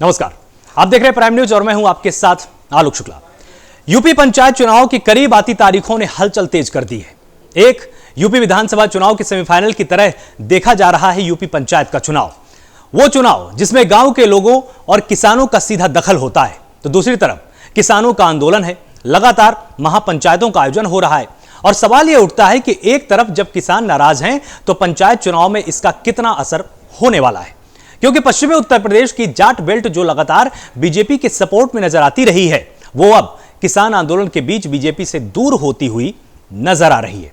नमस्कार, आप देख रहे हैं प्राइम न्यूज और मैं हूं आपके साथ आलोक शुक्ला। यूपी पंचायत चुनाव की करीब आती तारीखों ने हलचल तेज कर दी है। एक यूपी विधानसभा चुनाव के सेमीफाइनल की तरह देखा जा रहा है यूपी पंचायत का चुनाव, वो चुनाव जिसमें गांव के लोगों और किसानों का सीधा दखल होता है, तो दूसरी तरफ किसानों का आंदोलन है। लगातार महापंचायतों का आयोजन हो रहा है और सवाल यह उठता है कि एक तरफ जब किसान नाराज हैं तो पंचायत चुनाव में इसका कितना असर होने वाला है, क्योंकि पश्चिमी उत्तर प्रदेश की जाट बेल्ट जो लगातार बीजेपी के सपोर्ट में नजर आती रही है, वो अब किसान आंदोलन के बीच बीजेपी से दूर होती हुई नजर आ रही है।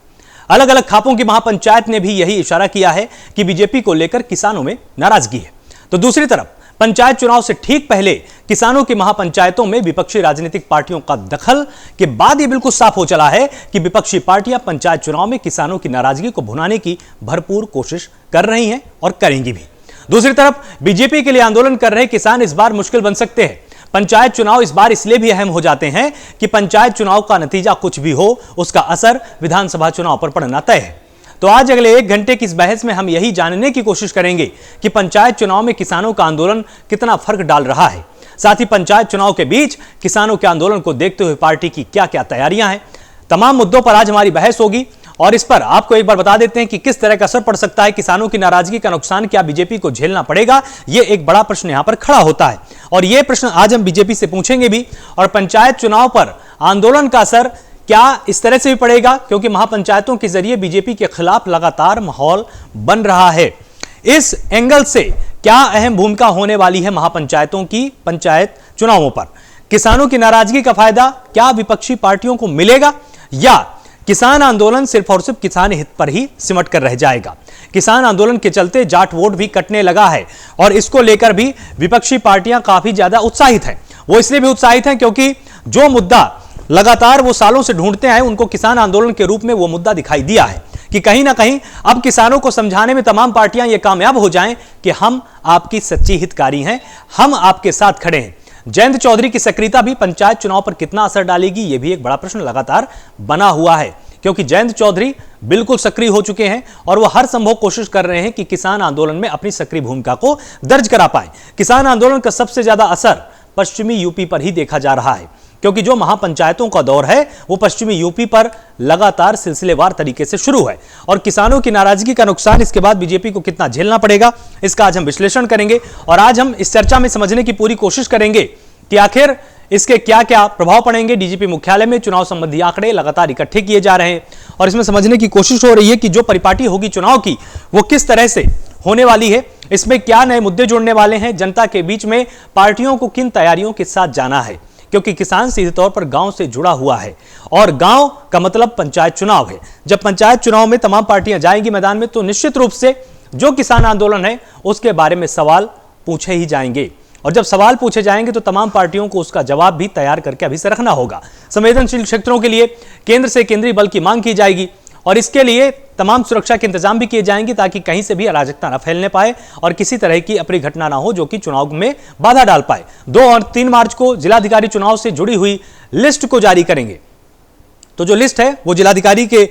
अलग अलग खापों की महापंचायत ने भी यही इशारा किया है कि बीजेपी को लेकर किसानों में नाराजगी है। तो दूसरी तरफ पंचायत चुनाव से ठीक पहले किसानों की महापंचायतों में विपक्षी राजनीतिक पार्टियों का दखल के बाद यह बिल्कुल साफ हो चला है कि विपक्षी पार्टियां पंचायत चुनाव में किसानों की नाराजगी को भुनाने की भरपूर कोशिश कर रही हैं और करेंगी भी। दूसरी तरफ बीजेपी के लिए आंदोलन कर रहे किसान इस बार मुश्किल बन सकते हैं। पंचायत चुनाव इस बार इसलिए भी अहम हो जाते हैं कि पंचायत चुनाव का नतीजा कुछ भी हो, उसका असर विधानसभा चुनाव पर पड़ना तय है। तो आज अगले 1 घंटे की इस बहस में हम यही जानने की कोशिश करेंगे कि पंचायत चुनाव में किसानों का आंदोलन कितना फर्क डाल रहा है, साथ ही पंचायत चुनाव के बीच किसानों के आंदोलन को देखते हुए पार्टी की क्या क्या तैयारियां हैं। तमाम मुद्दों पर आज हमारी बहस होगी और इस पर आपको एक बार बता देते हैं कि किस तरह का असर पड़ सकता है। किसानों की नाराजगी का नुकसान क्या बीजेपी को झेलना पड़ेगा, यह एक बड़ा प्रश्न यहां पर खड़ा होता है और यह प्रश्न आज हम बीजेपी से पूछेंगे भी। और पंचायत चुनाव पर आंदोलन का असर क्या इस तरह से भी पड़ेगा, क्योंकि महापंचायतों के जरिए बीजेपी के खिलाफ लगातार माहौल बन रहा है। इस एंगल से क्या अहम भूमिका होने वाली है महापंचायतों की पंचायत चुनावों पर। किसानों की नाराजगी का फायदा क्या विपक्षी पार्टियों को मिलेगा या किसान आंदोलन सिर्फ और सिर्फ किसान हित पर ही सिमट कर रह जाएगा। किसान आंदोलन के चलते जाट वोट भी कटने लगा है और इसको लेकर भी विपक्षी पार्टियां काफी ज्यादा उत्साहित हैं। वो इसलिए भी उत्साहित हैं क्योंकि जो मुद्दा लगातार वो सालों से ढूंढते हैं, उनको किसान आंदोलन के रूप में वो मुद्दा दिखाई दिया है कि कहीं ना कहीं अब किसानों को समझाने में तमाम पार्टियां ये कामयाब हो जाएं कि हम आपकी सच्ची हितकारी हैं, हम आपके साथ खड़े हैं। जयंत चौधरी की सक्रियता भी पंचायत चुनाव पर कितना असर डालेगी, यह भी एक बड़ा प्रश्न लगातार बना हुआ है, क्योंकि जयंत चौधरी बिल्कुल सक्रिय हो चुके हैं और वो हर संभव कोशिश कर रहे हैं कि किसान आंदोलन में अपनी सक्रिय भूमिका को दर्ज करा पाए। किसान आंदोलन का सबसे ज्यादा असर पश्चिमी यूपी पर ही देखा जा रहा है, क्योंकि जो महापंचायतों का दौर है वो पश्चिमी यूपी पर लगातार सिलसिलेवार तरीके से शुरू है और किसानों की नाराजगी का नुकसान इसके बाद बीजेपी को कितना झेलना पड़ेगा, इसका आज हम विश्लेषण करेंगे। और आज हम इस चर्चा में समझने की पूरी कोशिश करेंगे कि आखिर इसके क्या क्या प्रभाव पड़ेंगे। डीजीपी मुख्यालय में चुनाव संबंधी आंकड़े लगातार इकट्ठे किए जा रहे हैं और इसमें समझने की कोशिश हो रही है कि जो परिपाटी होगी चुनाव की वो किस तरह से होने वाली है, इसमें क्या नए मुद्दे जुड़ने वाले हैं, जनता के बीच में पार्टियों को किन तैयारियों के साथ जाना है, क्योंकि किसान सीधे तौर पर गांव से जुड़ा हुआ है और गांव का मतलब पंचायत चुनाव है। जब पंचायत चुनाव में तमाम पार्टियां जाएंगी मैदान में तो निश्चित रूप से जो किसान आंदोलन है उसके बारे में सवाल पूछे ही जाएंगे और जब सवाल पूछे जाएंगे तो तमाम पार्टियों को उसका जवाब भी तैयार करके अभी से रखना होगा। संवेदनशील क्षेत्रों के लिए केंद्र से केंद्रीय बल की मांग की जाएगी और इसके लिए तमाम सुरक्षा के इंतजाम भी किए जाएंगे ताकि कहीं से भी अराजकता न फैलने पाए और किसी तरह की अप्रिय घटना ना हो जो कि चुनाव में बाधा डाल पाए। 2 और 3 मार्च को जिलाधिकारी चुनाव से जुड़ी हुई लिस्ट को जारी करेंगे। तो जो लिस्ट है वो जिलाधिकारी के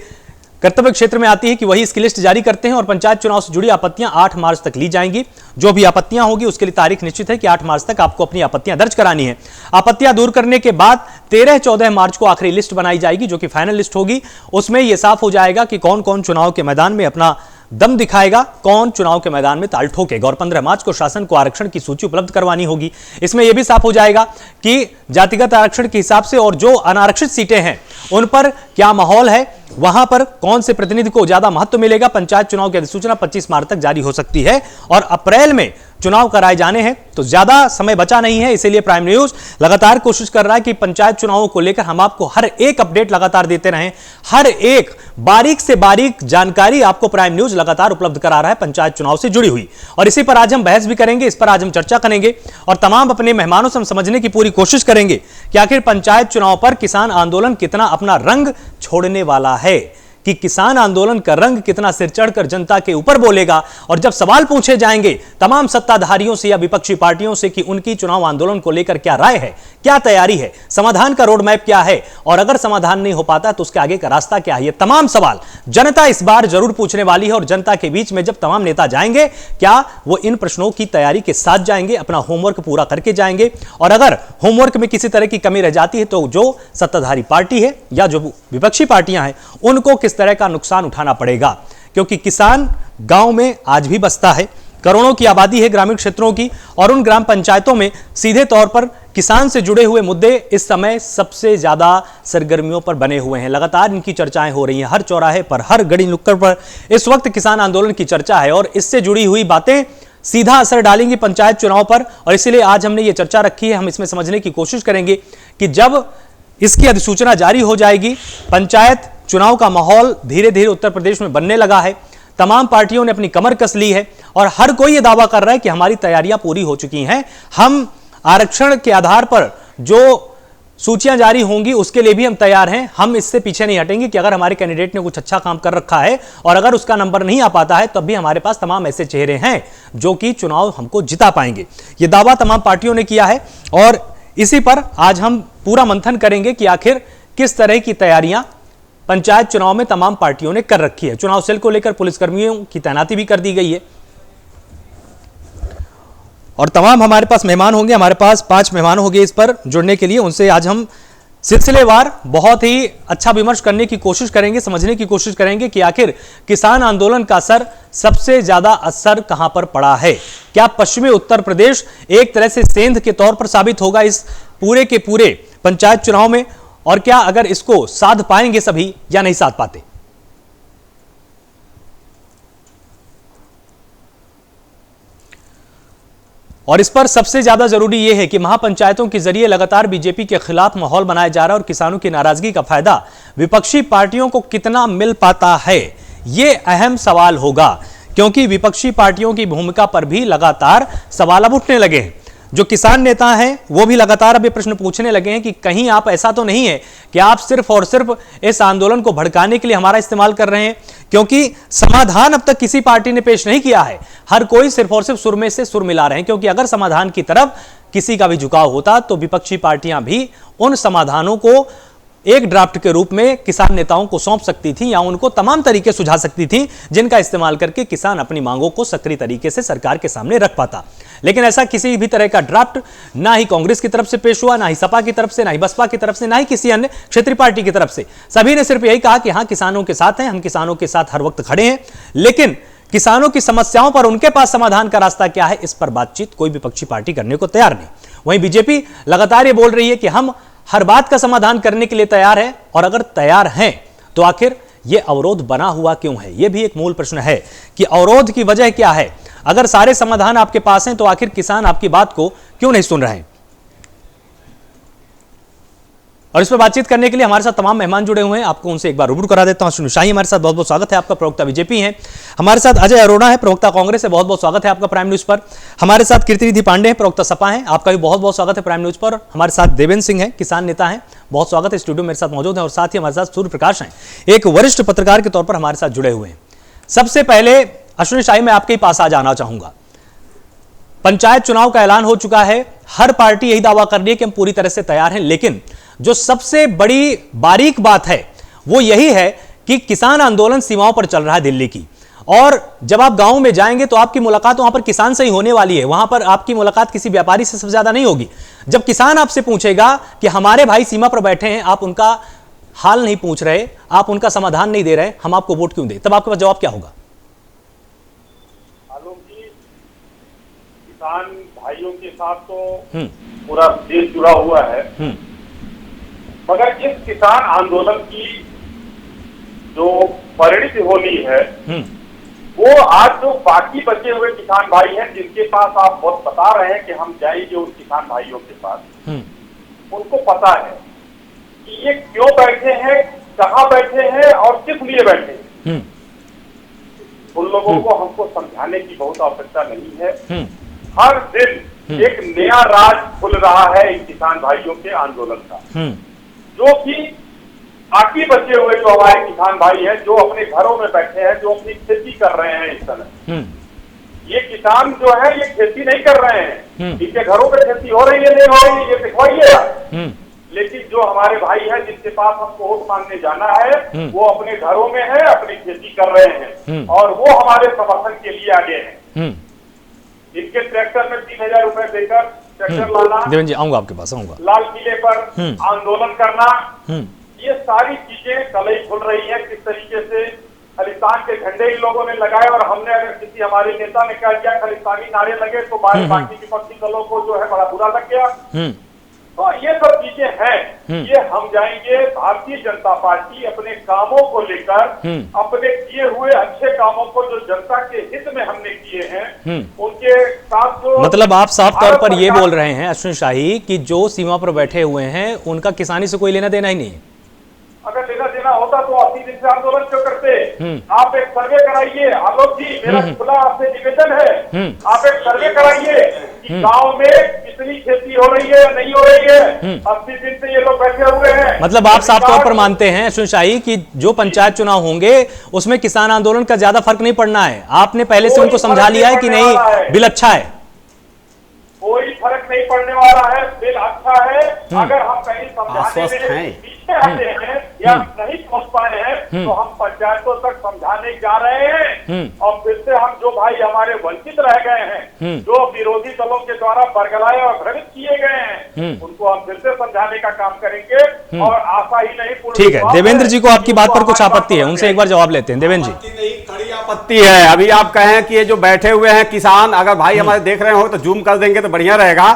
कर्तव्य क्षेत्र में आती है कि वही इसकी लिस्ट जारी करते हैं और पंचायत चुनाव से जुड़ी आपत्तियां 8 मार्च तक ली जाएंगी। जो भी आपत्तियां होगी उसके लिए तारीख निश्चित है कि 8 मार्च तक आपको अपनी आपत्तियां दर्ज करानी है। आपत्तियां दूर करने के बाद 13-14 मार्च को आखिरी लिस्ट बनाई जाएगी जो कि फाइनल लिस्ट होगी। उसमें यह साफ हो जाएगा कि कौन कौन चुनाव के मैदान में अपना दम दिखाएगा, कौन चुनाव के मैदान में ताल ठोकेगा और 15 मार्च को शासन को आरक्षण की सूची उपलब्ध करवानी होगी। इसमें यह भी साफ हो जाएगा कि जातिगत आरक्षण के हिसाब से और जो अनारक्षित सीटें हैं उन पर क्या माहौल है, वहां पर कौन से प्रतिनिधि को ज्यादा महत्व मिलेगा। पंचायत चुनाव की अधिसूचना 25 मार्च तक जारी हो सकती है और अप्रैल में चुनाव कराए जाने हैं, तो ज्यादा समय बचा नहीं है। इसीलिए प्राइम न्यूज लगातार कोशिश कर रहा है कि पंचायत चुनावों को लेकर हम आपको हर एक अपडेट लगातार देते रहें, हर एक बारीक से बारीक जानकारी आपको प्राइम न्यूज लगातार उपलब्ध करा रहा है पंचायत चुनाव से जुड़ी हुई। और इसी पर आज हम बहस भी करेंगे, इस पर आज हम चर्चा करेंगे और तमाम अपने मेहमानों से हम समझने की पूरी कोशिश करेंगे कि आखिर पंचायत चुनाव पर किसान आंदोलन कितना अपना रंग छोड़ने वाला है, कि किसान आंदोलन का रंग कितना सिर चढ़कर जनता के ऊपर बोलेगा, और जब सवाल पूछे जाएंगे तमाम सत्ताधारियों से या विपक्षी पार्टियों से कि उनकी चुनाव आंदोलन को लेकर क्या राय है, क्या तैयारी है, समाधान का रोड मैप क्या है, और अगर समाधान नहीं हो पाता तो उसके आगे का रास्ता क्या है, ये तमाम सवाल जनता इस बार जरूर पूछने वाली है। और जनता के बीच में जब तमाम नेता जाएंगे, क्या वो इन प्रश्नों की तैयारी के साथ जाएंगे, अपना होमवर्क पूरा करके जाएंगे, और अगर होमवर्क में किसी तरह की कमी रह जाती है तो जो सत्ताधारी पार्टी है या जो विपक्षी पार्टियां हैं उनको किस तरह का नुकसान उठाना पड़ेगा। क्योंकि किसान गांव में आज भी बसता है, करोड़ों की आबादी है ग्रामीण क्षेत्रों की, और उन ग्राम पंचायतों में सीधे तौर पर किसान से जुड़े हुए मुद्दे इस समय सबसे ज्यादा सरगर्मियों पर बने हुए हैं। लगातार इनकी चर्चाएं हो रही हैं, हर चौराहे पर, हर गली नुक्कड़ पर इस वक्त किसान आंदोलन की चर्चा है, और इससे जुड़ी हुई बातें सीधा असर डालेंगी पंचायत चुनाव पर। और इसीलिए आज हमने ये चर्चा रखी है, हम इसमें समझने की कोशिश करेंगे कि जब इसकी अधिसूचना जारी हो जाएगी, पंचायत चुनाव का माहौल धीरे धीरे उत्तर प्रदेश में बनने लगा है, तमाम पार्टियों ने अपनी कमर कस ली है, और हर कोई यह दावा कर रहा है कि हमारी तैयारियां पूरी हो चुकी हैं, हम आरक्षण के आधार पर जो सूचियां जारी होंगी उसके लिए भी हम तैयार हैं, हम इससे पीछे नहीं हटेंगे कि अगर हमारे कैंडिडेट ने कुछ अच्छा काम कर रखा है और अगर उसका नंबर नहीं आ पाता है तब भी हमारे पास तमाम ऐसे चेहरे हैं जो कि चुनाव हमको जिता पाएंगे। यह दावा तमाम पार्टियों ने किया है, और इसी पर आज हम पूरा मंथन करेंगे कि आखिर किस तरह की तैयारियां पंचायत चुनाव में तमाम पार्टियों ने कर रखी है। चुनाव सेल को लेकर पुलिसकर्मियों की तैनाती भी कर दी गई है, और तमाम हमारे पास मेहमान होंगे, हमारे पास 5 मेहमान होंगे इस पर जुड़ने के लिए। उनसे आज हम सिलसिलेवार बहुत ही अच्छा विमर्श करने की कोशिश करेंगे, समझने की कोशिश करेंगे कि आखिर किसान आंदोलन का असर, सबसे ज्यादा असर कहां पर पड़ा है। क्या पश्चिमी उत्तर प्रदेश एक तरह से सेंध के तौर पर साबित होगा इस पूरे के पूरे पंचायत चुनाव में, और क्या अगर इसको साध पाएंगे सभी या नहीं साध पाते। और इस पर सबसे ज्यादा जरूरी यह है कि महापंचायतों के जरिए लगातार बीजेपी के खिलाफ माहौल बनाया जा रहा है, और किसानों की नाराजगी का फायदा विपक्षी पार्टियों को कितना मिल पाता है, यह अहम सवाल होगा। क्योंकि विपक्षी पार्टियों की भूमिका पर भी लगातार सवाल अब उठने लगे हैं। जो किसान नेता हैं वो भी लगातार अब ये प्रश्न पूछने लगे हैं कि कहीं आप ऐसा तो नहीं है कि आप सिर्फ और सिर्फ इस आंदोलन को भड़काने के लिए हमारा इस्तेमाल कर रहे हैं, क्योंकि समाधान अब तक किसी पार्टी ने पेश नहीं किया है। हर कोई सिर्फ और सिर्फ सुर में से सुर मिला रहे हैं, क्योंकि अगर समाधान की तरफ किसी का भी झुकाव होता तो विपक्षी पार्टियां भी उन समाधानों को एक ड्राफ्ट के रूप में किसान नेताओं को सौंप सकती थी, या उनको तमाम तरीके सुझा सकती थी जिनका इस्तेमाल करके किसान अपनी मांगों को सक्रिय तरीके से सरकार के सामने रख पाता। लेकिन ऐसा किसी भी तरह का ड्राफ्ट ना ही कांग्रेस की तरफ से पेश हुआ, ना ही सपा की तरफ से, ना ही बसपा की तरफ से, ना ही किसी अन्य क्षेत्रीय पार्टी की तरफ से। सभी ने सिर्फ यही कहा कि हां, किसानों के साथ हैं, हम किसानों के साथ हर वक्त खड़े हैं, लेकिन किसानों की समस्याओं पर उनके पास समाधान का रास्ता क्या है, इस पर बातचीत कोई विपक्षी पार्टी करने को तैयार नहीं। वहीं बीजेपी लगातार ये बोल रही है कि हम हर बात का समाधान करने के लिए तैयार है, और अगर तैयार हैं तो आखिर यह अवरोध बना हुआ क्यों है, यह भी एक मूल प्रश्न है कि अवरोध की वजह क्या है। अगर सारे समाधान आपके पास हैं तो आखिर किसान आपकी बात को क्यों नहीं सुन रहे हैं। और इस पर बातचीत करने के लिए हमारे साथ तमाम मेहमान जुड़े हुए हैं, आपको उनसे एक बार रूबरू करा देता हूं। सुनील शाही हमारे साथ, बहुत बहुत स्वागत है आपका, प्रवक्ता बीजेपी हैं। हमारे साथ अजय अरोड़ा है, प्रवक्ता कांग्रेस है, बहुत बहुत स्वागत है आपका प्राइम न्यूज पर। हमारे साथ कीर्तिनिधि पांडे हैं, प्रवक्ता सपा हैं, आपका भी बहुत बहुत स्वागत है प्राइम न्यूज पर। हमारे साथ देवेंद्र सिंह हैं, किसान नेता हैं, बहुत स्वागत है, स्टूडियो मेरे साथ मौजूद है। और साथ ही हमारे साथ सूर्य प्रकाश हैं, एक वरिष्ठ पत्रकार के तौर पर हमारे साथ जुड़े हुए हैं। सबसे पहले अश्विनी शाही, मैं आपके पास आ जाना चाहूंगा। पंचायत चुनाव का ऐलान हो चुका है, हर पार्टी यही दावा कर रही है कि हम पूरी तरह से तैयार हैं, लेकिन जो सबसे बड़ी बारीक बात है वो यही है कि किसान आंदोलन सीमाओं पर चल रहा है दिल्ली की, और जब आप गांव में जाएंगे तो आपकी मुलाकात वहां पर किसान से ही होने वाली है। वहां पर आपकी मुलाकात किसी व्यापारी से सबसे ज्यादा नहीं होगी। जब किसान आपसे पूछेगा कि हमारे भाई सीमा पर बैठे हैं, आप उनका हाल नहीं पूछ रहे, आप उनका समाधान नहीं दे रहे, हम आपको वोट क्यों दें, तब आपके पास जवाब क्या होगा? किसान भाइयों के साथ तो पूरा देश जुड़ा हुआ है, मगर इस किसान आंदोलन की जो परिणति होनी है वो आज जो बाकी बचे हुए किसान भाई हैं जिनके पास आप बहुत बता रहे हैं कि हम जाएंगे उन किसान भाइयों के पास, उनको पता है कि ये क्यों बैठे हैं, कहाँ बैठे हैं और किस लिए बैठे हैं। उन लोगों को हमको समझाने की बहुत आवश्यकता नहीं है। हर दिन एक नया राज खुल रहा है इन किसान भाइयों के आंदोलन का, जो कि बाकी बचे हुए जो हमारे किसान भाई हैं, जो अपने घरों में बैठे हैं, जो अपनी खेती कर रहे हैं इस समय, ये किसान जो है ये खेती नहीं कर रहे हैं, इनके घरों में खेती हो रही है नहीं हो रही है ये दिखवाइए। लेकिन जो हमारे भाई हैं जिसके पास हमको वोट मांगने जाना है, वो अपने घरों में है, अपनी खेती कर रहे हैं और वो हमारे समर्थन के लिए आगे हैं। इनके ट्रैक्टर में 3,000 रुपए देकर ट्रैक्टर लाना, देवेंद्र जी आऊंगा आपके पास, आऊंगा, लाल किले पर आंदोलन करना, ये सारी चीजें कलई खुल रही है। किस तरीके से खालिस्तान के झंडे इन लोगों ने लगाए और हमने अगर किसी हमारे नेता ने कह दिया खालिस्तानी नारे लगे तो बाकी विपक्षी दलों को जो है बड़ा बुरा लग गया। तो ये सब चीजें हैं, ये हम जाएंगे। भारतीय जनता पार्टी अपने कामों को लेकर, अपने किए हुए अच्छे कामों को जो जनता के हित में हमने किए हैं उनके साथ जो, मतलब आप साफ तौर पर ये बोल रहे हैं अश्विन शाही कि जो सीमा पर बैठे हुए हैं उनका किसानी से कोई लेना देना ही नहीं है। अगर लेना देना होता तो 80 दिन से आंदोलन क्यों करते? आप एक सर्वे कराइए आलोक जी, मेरा खुला आपसे निवेदन है, आप एक सर्वे कराइए कि गांव में कितनी खेती हो रही है या नहीं हो रही है। 80 दिन से ये लोग बैठे हुए हैं। मतलब आप साफ तौर पर मानते हैं अश्विन शाही कि जो पंचायत चुनाव होंगे उसमें किसान आंदोलन का ज्यादा फर्क नहीं पड़ना है, आपने पहले से उनको समझा लिया है कि नहीं बिल अच्छा है, कोई फर्क नहीं पड़ने वाला है, बिल अच्छा है। अगर हम कहीं समझाने में पीछे हटे हैं या नहीं पहुंच पाए हैं तो हम पंचायतों तक समझाने जा रहे हैं और फिर से हम जो भाई हमारे वंचित रह गए हैं, जो विरोधी दलों के द्वारा बरगलाए और भ्रमित किए गए हैं, उनको हम फिर से समझाने का काम करेंगे और आशा ही नहीं पूरी। ठीक है, देवेंद्र जी को आपकी बात पर कुछ आपत्ति है, उनसे एक बार जवाब लेते हैं। देवेंद्र जी, कड़ी आपत्ति है। अभी आप कहें कि ये जो बैठे हुए हैं किसान, अगर भाई हमारे देख रहे हो तो जूम कर देंगे तो बढ़िया रहेगा।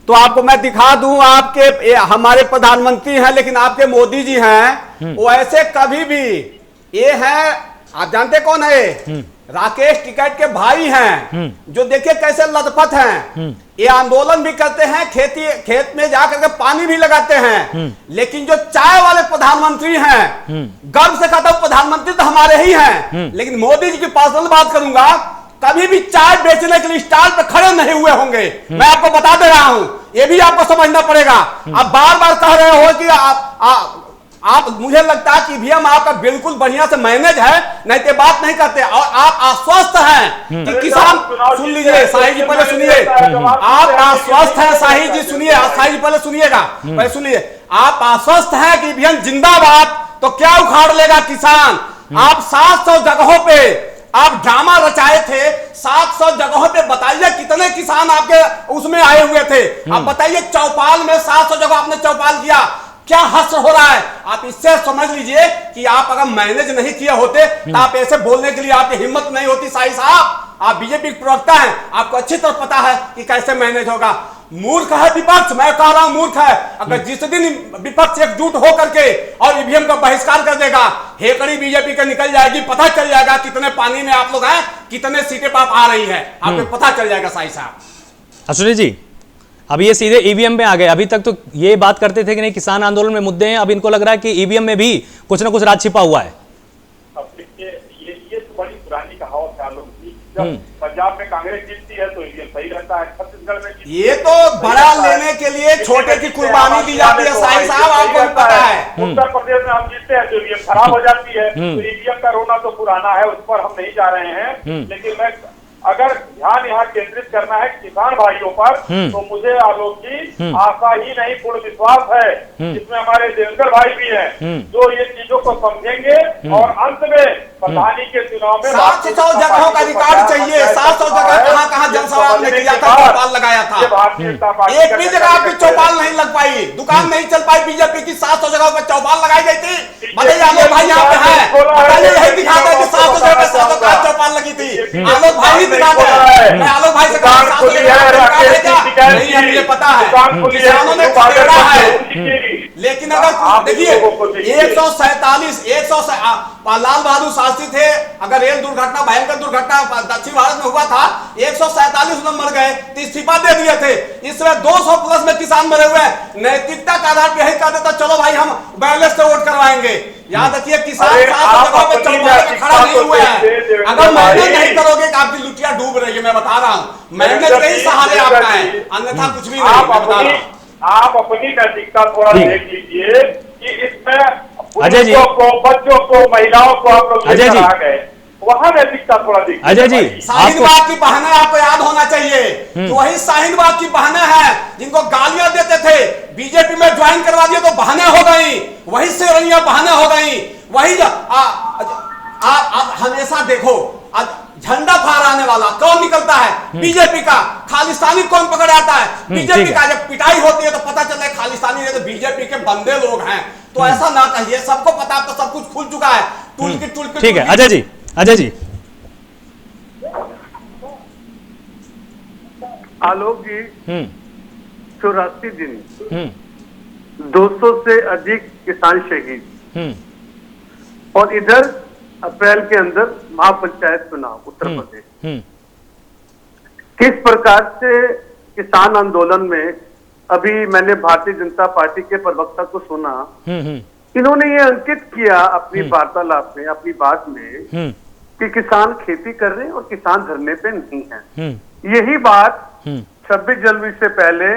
तो आपको मैं दिखा दूं, आपके हमारे प्रधानमंत्री हैं लेकिन आपके मोदी जी हैं, वो ऐसे कभी भी, ये है आप जानते कौन है, राकेश टिकैत के भाई हैं, जो देखिए कैसे लथपथ हैं। ये आंदोलन भी करते हैं, खेत में जाकर के पानी भी लगाते हैं। लेकिन जो चाय वाले प्रधानमंत्री हैं, गर्व से कहता हूं प्रधानमंत्री तो हमारे ही हैं, लेकिन मोदी जी की पर्सनल बात करूंगा, कभी भी चाय बेचने के लिए स्टॉल पे खड़े नहीं हुए होंगे। मैं आपको बता दे रहा हूं, ये भी आपको समझना पड़ेगा। आप बार बार कह रहे हो कि आप मुझे लगता है कि ईवीएम आपका बिल्कुल बढ़िया से मैनेज है, नहीं तो बात नहीं करते। और आप आश्वस्त हैं कि किसान, सुन लीजिए शाही जी पहले सुनिए, आप आश्वस्त हैं, शाही जी सुनिए, शाही जी पहले सुनिएगा, पहले सुनिए, आप आश्वस्त हैं कि ईवीएम जिंदाबाद, तो क्या उखाड़ लेगा किसान? आप 700 जगहों पे आप ड्रामा रचाए थे, 700 जगहों पे बताइए कितने किसान आपके उसमें आए हुए थे। आप बताइए चौपाल में 700 जगह आपने चौपाल किया, क्या हश्र हो रहा है? आप इससे समझ लीजिए कि आप अगर मैनेज नहीं किए होते तो आप ऐसे बोलने के लिए आपकी हिम्मत नहीं होती। शाही साहब, आप बीजेपी के प्रवक्ता हैं, आपको अच्छी तरह पता है कि कैसे मैनेज होगा। मूर्ख है विपक्ष, मैं कह रहा हूं मूर्ख है। अगर जिस दिन विपक्ष एकजुट हो करके और ईवीएम का बहिष्कार कर देगा, हेकड़ी बीजेपी का निकल जाएगी, पता चल जाएगा कितने पानी में आप लोग हैं, कितने सीटें पर आप आ रही है, आपको पता चल जाएगा। शाही साहब, अश्विनी जी, अब ये सीधे ईवीएम में आ गए। अभी तक तो ये बात करते थे कि नहीं किसान आंदोलन में मुद्दे हैं, अब इनको लग रहा है कि ईवीएम में भी कुछ ना कुछ राज छिपा हुआ है। अब ये तो बड़ी पुरानी कहावत है आलोक जी, जब पंजाब में कांग्रेस जीतती है तो ईवीएम सही रहता है, छत्तीसगढ़ में ये तो बड़ा लेने के लिए छोटे की कुर्बानी दी जाती है। शाही साहब, आपको पता है उत्तर प्रदेश में हम जीतते हैं तो ईवीएम खराब हो जाती है। तो ईवीएम का रोना तो पुराना है, उस पर हम नहीं जा रहे हैं। लेकिन मैं अगर ध्यान यहाँ केंद्रित करना है किसान भाइयों पर, तो मुझे आलोक जी आशा ही नहीं पूर्ण विश्वास है, जिसमें हमारे देवेंद्र भाई भी हैं, जो ये चीजों को समझेंगे और अंत में प्रधानी के चुनाव में 700 जगहों का रिकॉर्ड चाहिए। 700 जगह कहाँ जनसभा आपने किया था, चौपाल लगाया था, एक भी जगह आपकी चौपाल नहीं लग पाई, दुकान नहीं चल पाई बीजेपी की। 700 जगह पर चौपाल लगाई गई थी। बताइए आलोक भाई यहाँ पे है, बताइए यही दिखाता है कि 700 जगह पर 700 चौपाल लगी थी। आलोक भाई दिखाते हैं, मैं आलोक भाई से कहा 700 जगह नहीं है, मुझे पता है किसानों ने खदेड़ा है। लेकिन अगर देखिए 147 लाल बहादुर शास्त्री थे, अगर रेल दुर्घटना, भयंकर दुर्घटना दक्षिण भारत में हुआ था, 147 लोग मर गए तो इस्तीफा दे दिए थे। इसमें 200 प्लस में किसान मरे हुए हैं। नैतिकता का आधार पर यही कह देता चलो भाई हम बैलेंस से वोट करवाएंगे। याद रखिए किसान 700 जगह पे चौपाल खड़ा नहीं हुए हैं। अगर मेहनत नहीं करोगे तो आपकी लुटिया डूब रही है, मैं बता रहा हूँ। मेहनत के ही सहारे आपका है, अन्यथा कुछ भी नहीं। आप अपनी नैतिकता थोड़ा देख लीजिए कि इसमें अजय जी, को, बच्चों को, महिलाओं को आप लोग अजय जी, लेकर आ गए, वहां नैतिकता थोड़ा देखिए। अजय जी, शाहीनबाग की बहनें आपको याद होना चाहिए कि वही शाहीनबाग की बहनें हैं जिनको गालियां देते थे, बीजेपी में ज्वाइन करवा दिए तो बहनें हो गई, वही शेरनिया बहनें हो गई, वही हमेशा देखो झंडा फहराने वाला कौन निकलता है? बीजेपी का। खालिस्तानी कौन पकड़ आता है? बीजेपी का। जब पिटाई होती है तो पता चलता है खालिस्तानी है तो बीजेपी के बंदे लोग हैं। तो ऐसा ना कहिए, सबको पता, अब तो सब कुछ खुल चुका है। टूल ठीक है अजय जी, अजय जी। आलोक जी, 84 दिन, 200 से अधिक किसान शहीद, और इधर अप्रैल के अंदर महापंचायत चुनाव उत्तर प्रदेश। किस प्रकार से किसान आंदोलन में, अभी मैंने भारतीय जनता पार्टी के प्रवक्ता को सुना, इन्होंने ये अंकित किया अपनी वार्तालाप में, अपनी बात में, कि किसान खेती कर रहे हैं और किसान धरने पे नहीं है। यही बात 26 जनवरी से पहले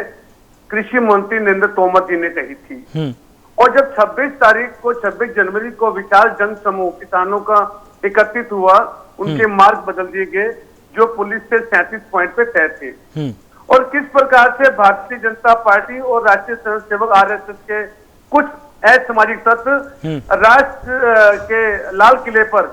कृषि मंत्री नरेंद्र तोमर जी ने कही थी। और जब 26 जनवरी को विशाल जन समूह किसानों का एकत्रित हुआ, उनके मार्ग बदल दिए गए जो पुलिस से 37 पॉइंट पे तय थे। और किस प्रकार से भारतीय जनता पार्टी और राष्ट्रीय स्वयंसेवक आरएसएस के कुछ असामाजिक तत्व राष्ट्र के लाल किले पर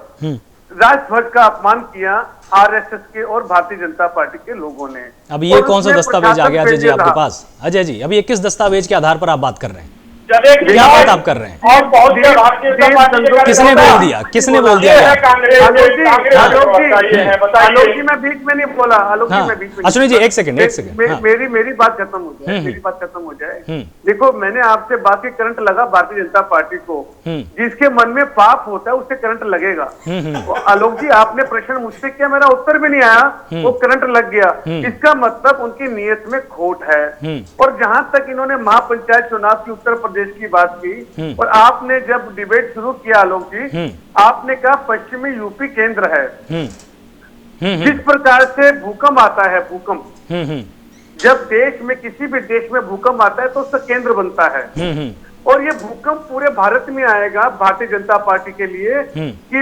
राष्ट्रध्वज का अपमान किया आरएसएस के और भारतीय जनता पार्टी के लोगों ने। अब ये कौन सा दस्तावेज आ गया अजय जी आपके पास? अजय जी, अब ये किस दस्तावेज के आधार पर आप बात कर रहे हैं? क्या बात आप कर रहे हैं? और बहुत से भारतीय जनता पार्टी के किसने बोल दिया? किसने बोल दिया? आलोक जी, मैं बीच में नहीं बोला। आलोक जी, मैं बीच में। अश्विनी जी, एक सेकंड। मेरी बात खत्म हो जाए, मेरी बात खत्म हो जाए। देखो, मैंने आपसे बात की, करंट लगा भारतीय जनता पार्टी को। जिसके मन में पाप होता है उससे करंट लगेगा। आलोक जी, आपने प्रश्न मुझसे किया, मेरा उत्तर भी नहीं आया, वो करंट लग गया। इसका मतलब उनकी नीयत में खोट है। और जहां तक इन्होंने महापंचायत चुनाव की उत्तर प्रदेश की बात की, और आपने जब डिबेट शुरू किया आलोक जी, आपने कहा पश्चिमी यूपी केंद्र है। जिस प्रकार से भूकंप आता है, भूकंप जब देश में, किसी भी देश में भूकंप आता है तो उसका केंद्र बनता है। और ये भूकंप पूरे भारत में आएगा भारतीय जनता पार्टी के लिए कि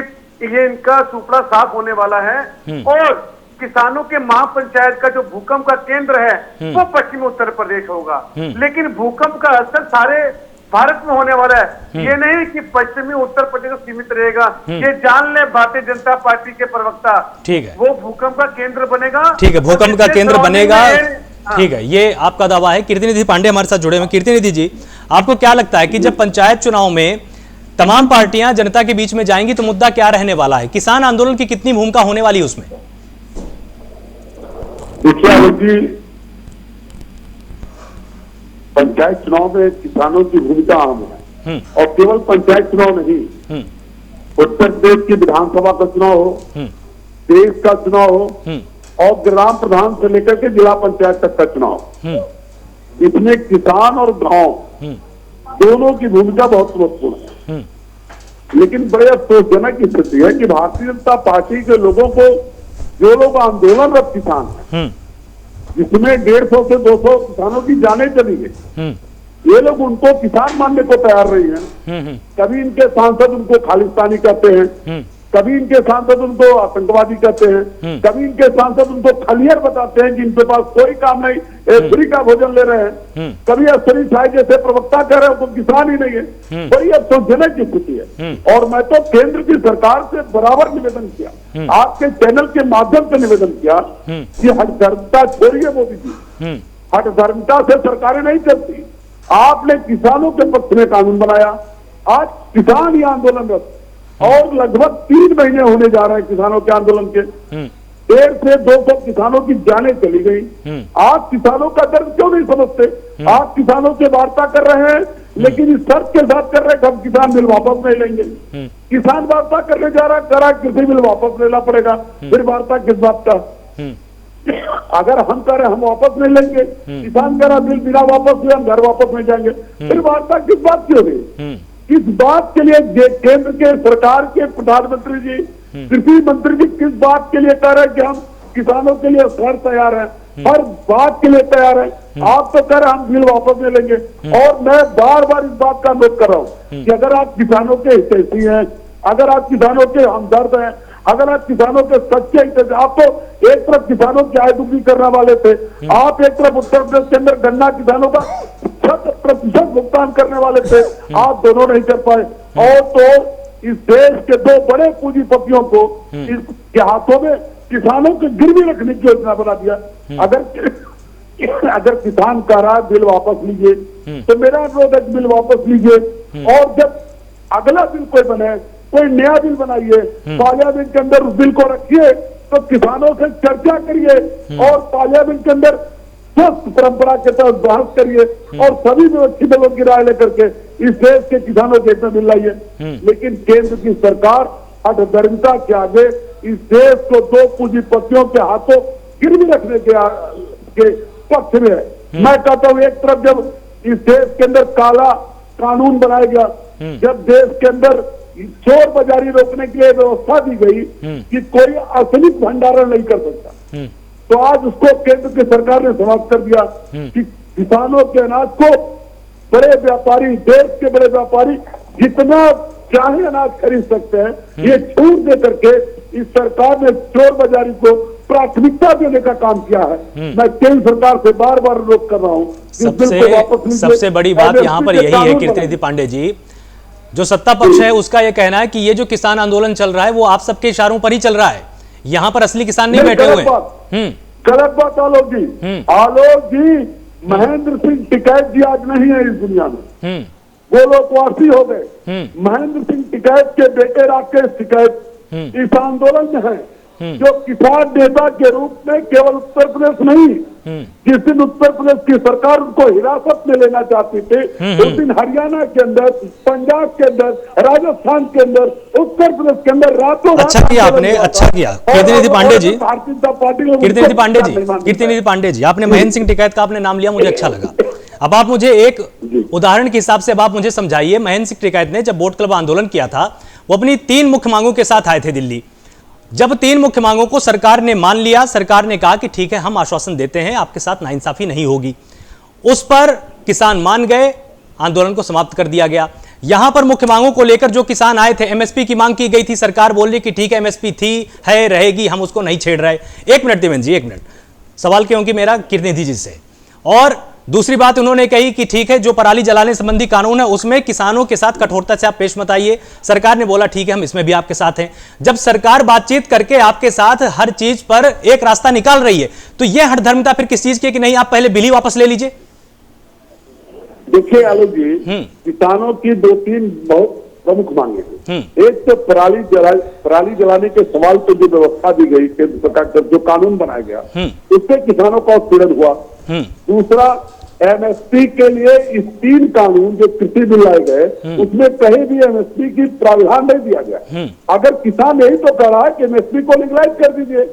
ये इनका सुपड़ा साफ होने वाला है। और किसानों के महापंचायत का जो भूकंप का केंद्र है वो पश्चिमी उत्तर प्रदेश होगा। लेकिन भूकंप का असर सारे भारत में होने वाला है। ये नहीं कि पश्चिमी उत्तर प्रदेश को सीमित रहेगा। ये जान ले भारतीय जनता पार्टी के प्रवक्ता, ठीक है, वो भूकंप का केंद्र बनेगा। ठीक है, भूकंप का केंद्र बनेगा। ठीक है, ये आपका दावा है। कीर्तिनिधि पांडे हमारे साथ जुड़े हुए। कीर्तिनिधि जी, आपको क्या लगता है कि जब पंचायत चुनाव में तमाम पार्टियां जनता के बीच में जाएंगी तो मुद्दा क्या रहने वाला है? किसान आंदोलन की कितनी भूमिका होने वाली है उसमें? देखिए आलोक जी, पंचायत चुनाव में किसानों की भूमिका अहम है। और केवल पंचायत चुनाव नहीं, उत्तर प्रदेश की विधानसभा का चुनाव हो, देश का चुनाव हो, और ग्राम प्रधान से लेकर के जिला पंचायत तक का चुनाव, इसमें किसान और गांव दोनों की भूमिका बहुत महत्वपूर्ण है। लेकिन बड़े अफसोसजनक स्थिति है कि भारतीय जनता पार्टी के लोगों को, जो लोग आंदोलनरत किसान हैं, जिसमें 150 से 200 किसानों की जानें चली गई, ये लोग उनको किसान मानने को तैयार नहीं है। कभी इनके सांसद उनको खालिस्तानी कहते हैं, कभी इनके सांसद उनको आतंकवादी कहते हैं, कभी इनके सांसद उनको खलियर बताते हैं कि इनके पास कोई काम नहीं, फ्री का भोजन ले रहे हैं। कभी अश्विनी शाह जैसे प्रवक्ता कह रहे हैं वो किसान ही नहीं है। बड़ी अफसोसजनक स्थिति है। और मैं तो केंद्र की सरकार से बराबर निवेदन किया, आपके चैनल के माध्यम से निवेदन किया कि हठधर्मिता छोड़िए मोदी जी। हठधर्मिता से सरकारें नहीं चलती। आपने किसानों के पक्ष में कानून बनाया, आज किसान ही आंदोलनरत, और लगभग 3 महीने होने जा रहे हैं किसानों के आंदोलन के। 150 से 200 किसानों की जानें चली गई। आप किसानों का दर्द क्यों नहीं समझते? आप किसानों से वार्ता कर रहे हैं, लेकिन इस शर्त के साथ कर रहे हैं कि हम किसान बिल वापस नहीं लेंगे। किसान वार्ता करने जा रहा, करा कृषि बिल वापस लेना पड़ेगा, फिर वार्ता किस बात का? अगर हम कह रहे हम वापस नहीं लेंगे, किसान कह रहा बिल बिना वापस ले हम घर वापस नहीं जाएंगे, फिर वार्ता किस बात की होगी? किस बात के लिए केंद्र के सरकार के प्रधानमंत्री जी, कृषि मंत्री जी किस बात के लिए कह रहे हैं कि हम किसानों के लिए हर तैयार हैं, हर बात के लिए तैयार है, आप तो कह रहे हम बिल वापस ले लेंगे, और मैं बार बार इस बात का नोट कर रहा हूँ कि अगर आप किसानों के हितैषी हैं, अगर आप किसानों के हमदर्द हैं, अगर आप किसानों के सच्चे हितैषी, आप तो एक तरफ किसानों की आय दुगनी करने वाले थे, आप एक तरफ उत्तर प्रदेश के अंदर गन्ना किसानों का 100% भुगतान करने वाले थे, आप दोनों नहीं कर पाए। और तो इस देश के दो बड़े पूंजीपतियों को इसके हाथों में किसानों को गिरवी रखने की योजना बना दिया। अगर किसान कह रहा है बिल वापस लीजिए, तो मेरा अनुरोध है बिल वापस लीजिए, और जब अगला बिल कोई बने, कोई नया बिल बनाइए, पार्लियामेंट के अंदर उस बिल को रखिए, तो किसानों से चर्चा करिए और पार्लियामेंट के अंदर स्वस्थ परंपरा के तहत बहस करिए और सभी विपक्षी दलों की राय लेकर के इस देश के किसानों के हित में बिल लाइए। लेकिन केंद्र की सरकार हठधर्मिता के आगे इस देश को दो पूंजीपतियों के हाथों गिरवी रखने के पक्ष में है। मैं कहता हूं, एक तरफ जब इस देश के अंदर काला कानून बनाया गया, जब देश के अंदर चोर बाजारी रोकने के लिए व्यवस्था दी गई कि कोई असली भंडारण नहीं कर सकता, तो आज उसको केंद्र की सरकार ने समाप्त कर दिया कि किसानों के अनाज को बड़े व्यापारी, देश के बड़े व्यापारी जितना चाहे अनाज खरीद सकते हैं, ये छूट दे करके इस सरकार ने चोर बाजारी को प्राथमिकता देने का काम किया है। मैं केंद्र सरकार से बार बार अनुरोध कर रहा हूँ, सबसे बड़ी बात यहाँ पर यही है कीर्तिनिधि पांडे जी, जो सत्ता पक्ष है उसका यह कहना है कि ये जो किसान आंदोलन चल रहा है वो आप सबके इशारों पर ही चल रहा है, यहाँ पर असली किसान नहीं बैठे हुए। गलत बात आलोक जी। आलोक जी, महेंद्र सिंह टिकैत जी आज नहीं है इस दुनिया में, वो लोकवासी हो गए। महेंद्र सिंह टिकैत के बेटे राकेश टिकैत इस आंदोलन में है, जो किसान नेता के रूप में केवल उत्तर प्रदेश नहीं, जिस दिन उत्तर प्रदेश की सरकार उनको हिरासत में लेना चाहती थी, उस दिन हरियाणा के अंदर, पंजाब के अंदर, राजस्थान के अंदर, उत्तर प्रदेश के अंदर रातों अच्छा किया आपने, अच्छा किया। कीर्तिनिधि पांडे जी, भारतीय जनता पार्टी, कीर्तिनिधि पांडे जी, आपने महेंद्र सिंह टिकैत का आपने नाम लिया, मुझे अच्छा लगा। अब आप मुझे एक उदाहरण के हिसाब से अब आप मुझे समझाइए, महेंद्र सिंह टिकैत ने जब बोट क्लब आंदोलन किया था, वो अपनी 3 मुख्य मांगों के साथ आए थे दिल्ली। जब 3 मुख्य मांगों को सरकार ने मान लिया, सरकार ने कहा कि ठीक है हम आश्वासन देते हैं आपके साथ नाइंसाफी नहीं होगी, उस पर किसान मान गए, आंदोलन को समाप्त कर दिया गया। यहां पर मुख्य मांगों को लेकर जो किसान आए थे, एमएसपी की मांग की गई थी, सरकार बोल रही कि ठीक है एमएसपी थी, है, रहेगी, हम उसको नहीं छेड़ रहे। 1 मिनट देवेंद्र जी, 1 मिनट सवाल क्योंकि मेरा कीर्तिनिधि जी से। और दूसरी बात उन्होंने कही कि ठीक है जो पराली जलाने संबंधी कानून है उसमें किसानों के साथ कठोरता से आप पेश मत आइए। सरकार ने बोला ठीक है हम इसमें भी आपके साथ हैं। जब सरकार बातचीत करके आपके साथ हर चीज पर एक रास्ता निकाल रही है, तो यह हठधर्मिता फिर किस चीज की कि नहीं आप पहले बिल ही वापस ले लीजिए? देखिए आलोक जी, किसानों की 2-3 बहुत प्रमुख मांगे हैं। एक तो पराली जलाने के सवाल पर जो व्यवस्था दी गई केंद्र सरकार का, जो कानून बनाया गया, उससे किसानों का उत्पीड़न हुआ। दूसरा, एमएसपी के लिए इस 3 कानून जो कृषि बिल लाए गए, उसमें कहीं भी एमएसपी की प्रावधान नहीं दिया गया। अगर किसान यही तो कह रहा है कि एमएसपी को लीगलाइज कर दीजिए,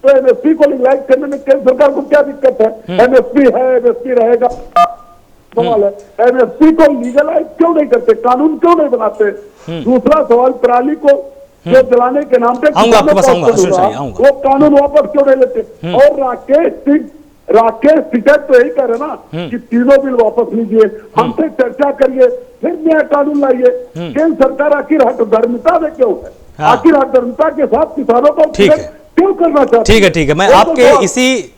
तो एमएसपी को लीगलाइज करने में केंद्र सरकार को क्या दिक्कत है? एमएसपी है, एमएसपी रहेगा। सवाल है एमएसपी को लीगलाइज क्यों नहीं करते, कानून क्यों नहीं बनाते? दूसरा सवाल, पराली को जो जलाने के नाम पे वो कानून वापस क्यों नहीं लेते? और राकेश टिकैत तो यही कह रहे ना कि तीनों बिल वापस लीजिए, हमसे चर्चा करिए, फिर नया कानून लाइए। केंद्र सरकार आखिर हठधर्मिता में क्यों है? आखिर हठधर्मिता के साथ किसानों को क्यों करना चाहते? ठीक है मैं आपके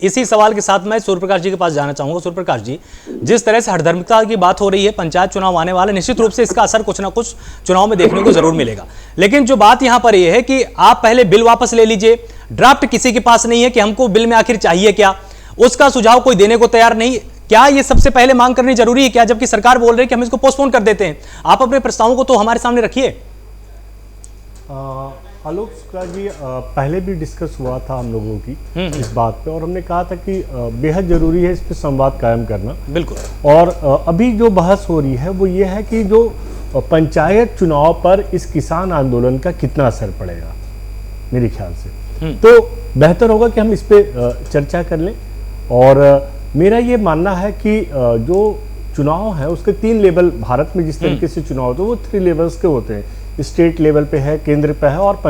इसी सवाल के साथ मैं सूर्य प्रकाश जी के पास जाना चाहूंगा। सूर्य प्रकाश जी, जिस तरह से हठधर्मिता की बात हो रही है, पंचायत चुनाव आने वाले, निश्चित रूप से इसका असर कुछ ना कुछ चुनाव में देखने को जरूर मिलेगा। लेकिन जो बात यहां पर यह है कि आप पहले बिल वापस ले लीजिए, ड्राफ्ट किसी के पास नहीं है कि हमको बिल में आखिर चाहिए क्या, उसका सुझाव कोई देने को तैयार नहीं। क्या ये सबसे पहले मांग करनी जरूरी है क्या, जबकि सरकार बोल रही है कि हम इसको पोस्टपोन कर देते हैं? आप अपने प्रस्तावों को तो हमारे सामने रखिए। आलोक शुक्ला जी, पहले भी डिस्कस हुआ था हम लोगों की इस बात पे, और हमने कहा था कि बेहद जरूरी है इस पे संवाद कायम करना। बिल्कुल। और अभी जो बहस हो रही है वो ये है कि जो पंचायत चुनाव पर इस किसान आंदोलन का कितना असर पड़ेगा। मेरे ख्याल से तो बेहतर होगा कि हम इस पे चर्चा कर लें। और मेरा ये मानना है कि जो चुनाव है उसके 3 लेवल, भारत में जिस तरीके से चुनाव होते हैं वो 3 लेवल्स के होते हैं। स्टेट लेवल पे है, केंद्र पे है और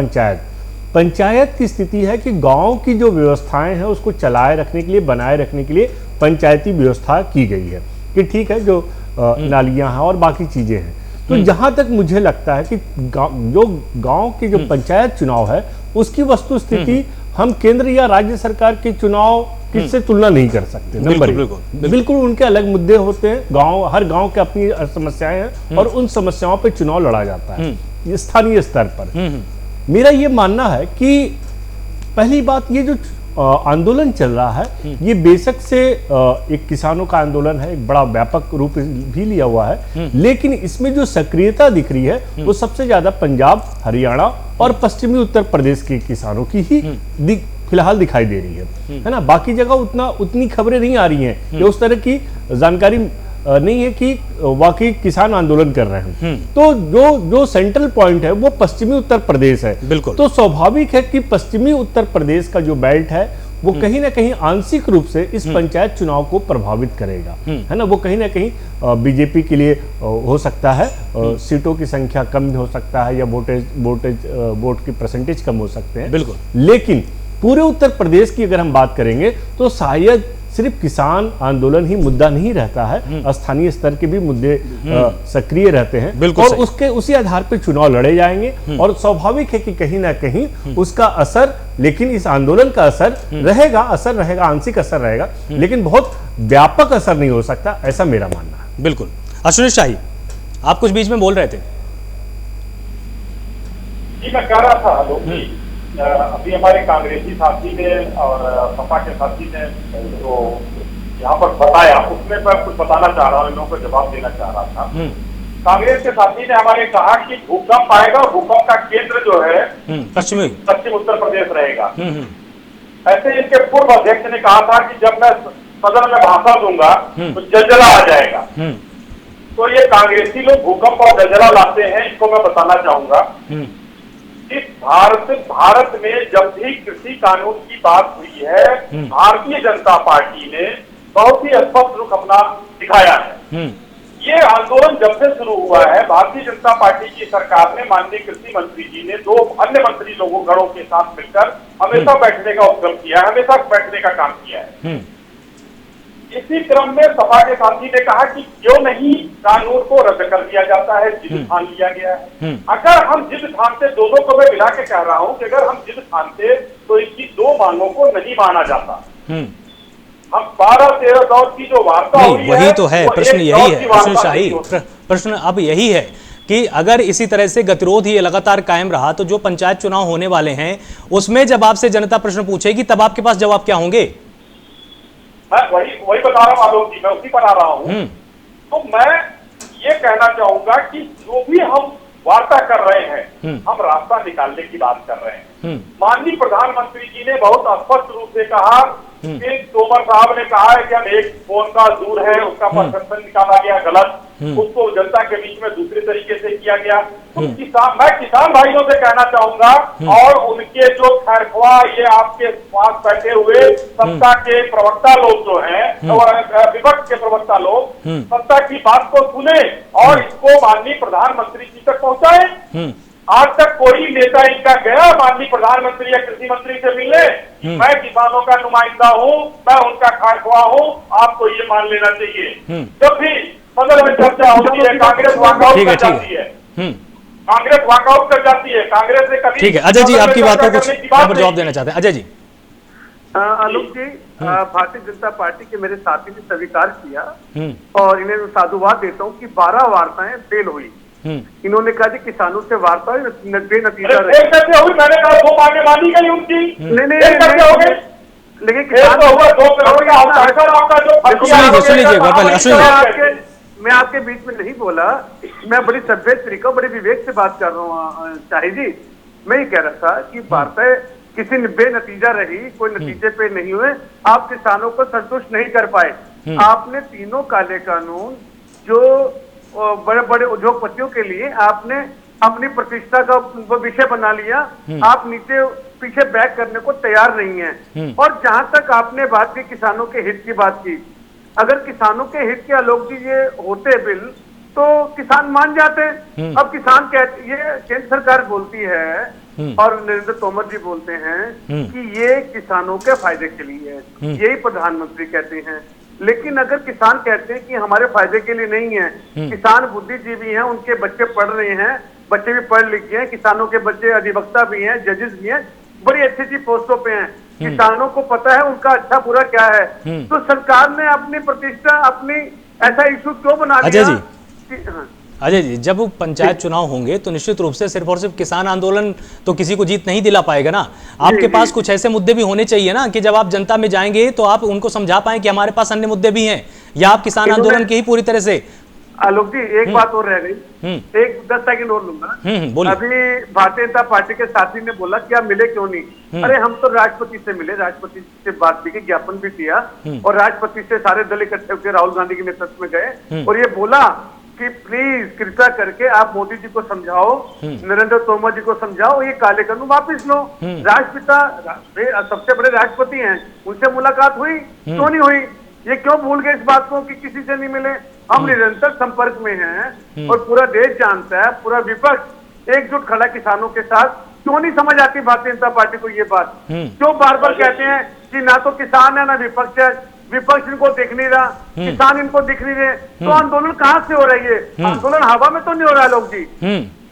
पंचायत की स्थिति है कि गांव की जो व्यवस्थाएं हैं उसको चलाए रखने के लिए, बनाए रखने के लिए पंचायती व्यवस्था की गई है कि ठीक है, जो नालियां हैं और बाकी चीजें हैं। तो जहां तक मुझे लगता है कि जो गांव के जो पंचायत चुनाव है उसकी वस्तु स्थिति हम केंद्र या राज्य सरकार के चुनाव किससे तुलना नहीं कर सकते। नंबर बिल्कुल उनके अलग मुद्दे होते हैं, हर गांव के अपनी समस्याएं हैं और उन समस्याओं पे चुनाव लड़ा जाता है स्थानीय स्तर पर। मेरा ये मानना है कि पहली बात, ये जो आंदोलन चल रहा है ये बेशक से एक किसानों का आंदोलन है, एक बड़ा व्यापक रूप भी लिया हुआ है, लेकिन इसमें जो सक्रियता दिख रही है वो सबसे ज्यादा पंजाब, हरियाणा और पश्चिमी उत्तर प्रदेश के किसानों की ही फिलहाल दिखाई दे रही है ना। बाकी जगह उतनी खबरें नहीं आ रही हैं कि उस तरह की जानकारी नहीं है कि वाकई किसान आंदोलन कर रहे हैं। तो जो सेंट्रल पॉइंट है वो पश्चिमी उत्तर प्रदेश है। बिल्कुल। तो स्वाभाविक है कि पश्चिमी उत्तर प्रदेश का जो बेल्ट है वो कहीं ना कहीं आंशिक रूप से इस पंचायत चुनाव को प्रभावित करेगा, है ना। वो कहीं ना कहीं बीजेपी के लिए हो सकता है सीटों की संख्या कम हो सकता है या वोट की परसेंटेज कम हो सकते हैं। बिल्कुल। लेकिन पूरे उत्तर प्रदेश की अगर हम बात करेंगे तो शायद सिर्फ किसान आंदोलन ही मुद्दा नहीं रहता है, स्थानीय स्तर के भी मुद्दे सक्रिय रहते हैं और उसी आधार पर चुनाव लड़े जाएंगे। और स्वाभाविक है कि कहीं ना कहीं उसका असर, लेकिन इस आंदोलन का असर रहेगा, आंशिक असर रहेगा, लेकिन बहुत व्यापक असर नहीं हो सकता, ऐसा मेरा मानना है। बिल्कुल। अश्विनी शाही, आप कुछ बीच में बोल रहे थे। जी, मैं कह रहा था अभी हमारे कांग्रेसी साथी ने और सपा के साथी ने जो यहाँ पर बताया उसमें मैं कुछ बताना चाह रहा हूँ, इन लोगों को जवाब देना चाह रहा था। कांग्रेस के साथी ने हमारे कहा कि भूकंप आएगा और भूकंप का केंद्र जो है पश्चिम उत्तर प्रदेश रहेगा। ऐसे इनके पूर्व अध्यक्ष ने कहा था कि जब मैं सदन में भाषण दूंगा तो जलजला आ जाएगा। तो ये कांग्रेसी लोग भूकंप और जलजला लाते हैं, इनको मैं बताना चाहूंगा। इस भारत में जब भी कृषि कानून की बात हुई है, भारतीय जनता पार्टी ने बहुत ही स्पष्ट रुख अपना दिखाया है। ये आंदोलन जब से शुरू हुआ है, भारतीय जनता पार्टी की सरकार ने, माननीय कृषि मंत्री जी ने 2 अन्य मंत्री गणों के साथ मिलकर हमेशा बैठने का उपक्रम किया है, हमेशा बैठने का काम किया है। इसी क्रम में सपा के साथी ने कहा कि क्यों नहीं कानून को रद्द कर दिया जाता है, जिद ठान लिया गया है। अगर हम जिद ठानते, दोनों को मैं मिला के कह रहा हूं कि अगर हम जिद ठानते तो इनकी 2 मांगों को नहीं माना जाता। हम 12-13 दौर की जो वार्ता हुई है, वही तो है, प्रश्न यही है अश्विनी शाही, प्रश्न अब यही है कि अगर इसी तरह से गतिरोध ही लगातार कायम रहा तो जो पंचायत चुनाव होने वाले हैं उसमें जब आपसे जनता प्रश्न पूछेगी तब आपके पास जवाब क्या होंगे? मैं वही बता रहा हूँ आलोक जी, मैं उसी पर आ रहा हूँ। तो मैं ये कहना चाहूंगा कि जो भी हम वार्ता कर रहे हैं, हम रास्ता निकालने की बात कर रहे हैं। माननीय प्रधानमंत्री जी ने बहुत स्पष्ट रूप से कहा कि तोमर साहब ने कहा है कि हम एक फोन का दूर है, उसका परसेप्शन निकाला गया गलत, उसको जनता के बीच में दूसरे तरीके से किया गया। तो मैं किसान भाइयों से कहना चाहूंगा और उनके जो खैरख्वा ये आपके पास बैठे हुए सत्ता के प्रवक्ता लोग जो हैं और विपक्ष के प्रवक्ता लोग सत्ता की बात को सुने और इसको माननीय प्रधानमंत्री जी तक पहुंचाए। आज तक कोई नेता इनका गया माननीय प्रधानमंत्री या कृषि मंत्री से मिलने? मैं किसानों का नुमाइंदा हूँ, मैं उनका खारख्वा हूँ, आपको ये मान लेना चाहिए। जब भी सदन में चर्चा होती है कांग्रेस वॉकआउट कर जाती है, कांग्रेस वॉकआउट कर जाती है। कांग्रेस ने कभी, ठीक है अजय जी, आपकी बात को कुछ यहाँ पर जवाब देना चाहते हैं। अजय जी। आलोक जी, भारतीय जनता पार्टी के मेरे साथी ने स्वीकार किया और इन्हें साधुवाद देता हूँ कि 12 वार्ताएं फेल हुई। इन्होंने कहा कि किसानों से वार्ता बेनतीजा रही। मैंने कहा 2 मांगे मानी गई उनकी, नहीं, लेकिन किसान मैं आपके बीच में नहीं बोला, मैं बड़ी सभ्य तरीका, बड़े विवेक से बात कर रहा हूँ शाही जी। मैं ये कह रहा था कि वार्ताएं किसी बेनतीजा रही, कोई नतीजे पे नहीं हुए, आप किसानों को संतुष्ट नहीं कर पाए। आपने तीनों काले कानून जो बड़े बड़े उद्योगपतियों के लिए आपने अपनी प्रतिष्ठा का विषय बना लिया, आप नीचे पीछे बैक करने को तैयार नहीं है। और जहां तक आपने बात की किसानों के हित की बात की, अगर किसानों के हित के आलोक जी ये होते बिल तो किसान मान जाते। अब किसान कहते, ये केंद्र सरकार बोलती है और नरेंद्र तोमर जी बोलते हैं कि ये किसानों के फायदे के लिए है, यही प्रधानमंत्री कहते हैं। लेकिन अगर किसान कहते हैं कि हमारे फायदे के लिए नहीं है, किसान बुद्धिजीवी हैं, उनके बच्चे पढ़ रहे हैं, बच्चे भी पढ़ लिखे हैं, किसानों के बच्चे अधिवक्ता भी हैं, जजेस भी हैं, बड़ी अच्छी अच्छी पोस्टों पे हैं, किसानों को पता है उनका अच्छा बुरा क्या है। तो सरकार ने अपनी प्रतिष्ठा, अपनी ऐसा इशू क्यों बना अजय दिया? जी, अजय जी, जब पंचायत चुनाव होंगे तो निश्चित रूप से सिर्फ और सिर्फ किसान आंदोलन तो किसी को जीत नहीं दिला पाएगा ना। आपके पास कुछ ऐसे मुद्दे भी होने चाहिए ना कि जब आप जनता में जाएंगे तो आप उनको समझा पाए कि हमारे पास अन्य मुद्दे भी हैं, या आप किसान आंदोलन के ही पूरी तरह से। आलोक जी, एक बात और रह गई, एक 10 सेकंड और लूंगा। बोलिए। अभी भारतीय जनता पार्टी के साथी ने बोला कि आप मिले क्यों नहीं? अरे हम तो राष्ट्रपति से मिले, राष्ट्रपति से बात की, ज्ञापन भी दिया, और राष्ट्रपति से सारे दल इकट्ठे होकर राहुल गांधी के नेतृत्व में गए और ये बोला कि प्लीज कृपया करके आप मोदी जी को समझाओ, नरेंद्र तोमर जी को समझाओ, ये काले कानून वापस लो। राष्ट्रपिता सबसे बड़े राष्ट्रपति हैं, उनसे मुलाकात हुई क्यों नहीं हुई? ये क्यों भूल गए इस बात को कि किसी से नहीं मिले? हम निरंतर संपर्क में हैं और पूरा देश जानता है, पूरा विपक्ष एकजुट खड़ा किसानों के साथ। क्यों नहीं समझ आती भारतीय जनता पार्टी को ये बात? क्यों बार बार कहते हैं कि ना तो किसान है ना विपक्ष है, विपक्ष इनको दिख नहीं रहा, किसान इनको दिख नहीं रहे, तो आंदोलन कहाँ से हो रही है? आंदोलन हवा में तो नहीं हो रहा है लोग जी,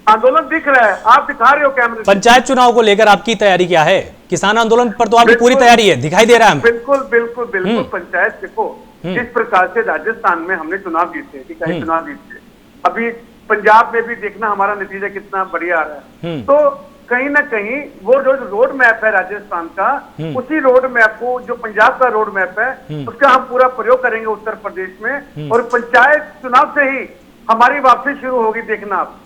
आंदोलन दिख रहा है, आप दिखा रहे हो कैमरे। पंचायत चुनाव को लेकर आपकी तैयारी क्या है? किसान आंदोलन पर तो आपकी पूरी तैयारी है, दिखाई दे रहा है। बिल्कुल बिल्कुल बिल्कुल। पंचायत देखो, जिस प्रकार से राजस्थान में हमने चुनाव जीते, चुनाव जीते, अभी पंजाब में भी देखना हमारा नतीजा कितना बढ़िया आ रहा है। तो कहीं ना कहीं वो जो रोड मैप है राजस्थान का, उसी रोड मैप को, जो पंजाब का रोड मैप है, उसका हम पूरा प्रयोग करेंगे उत्तर प्रदेश में, और पंचायत चुनाव से ही हमारी वापसी शुरू होगी, देखना आप।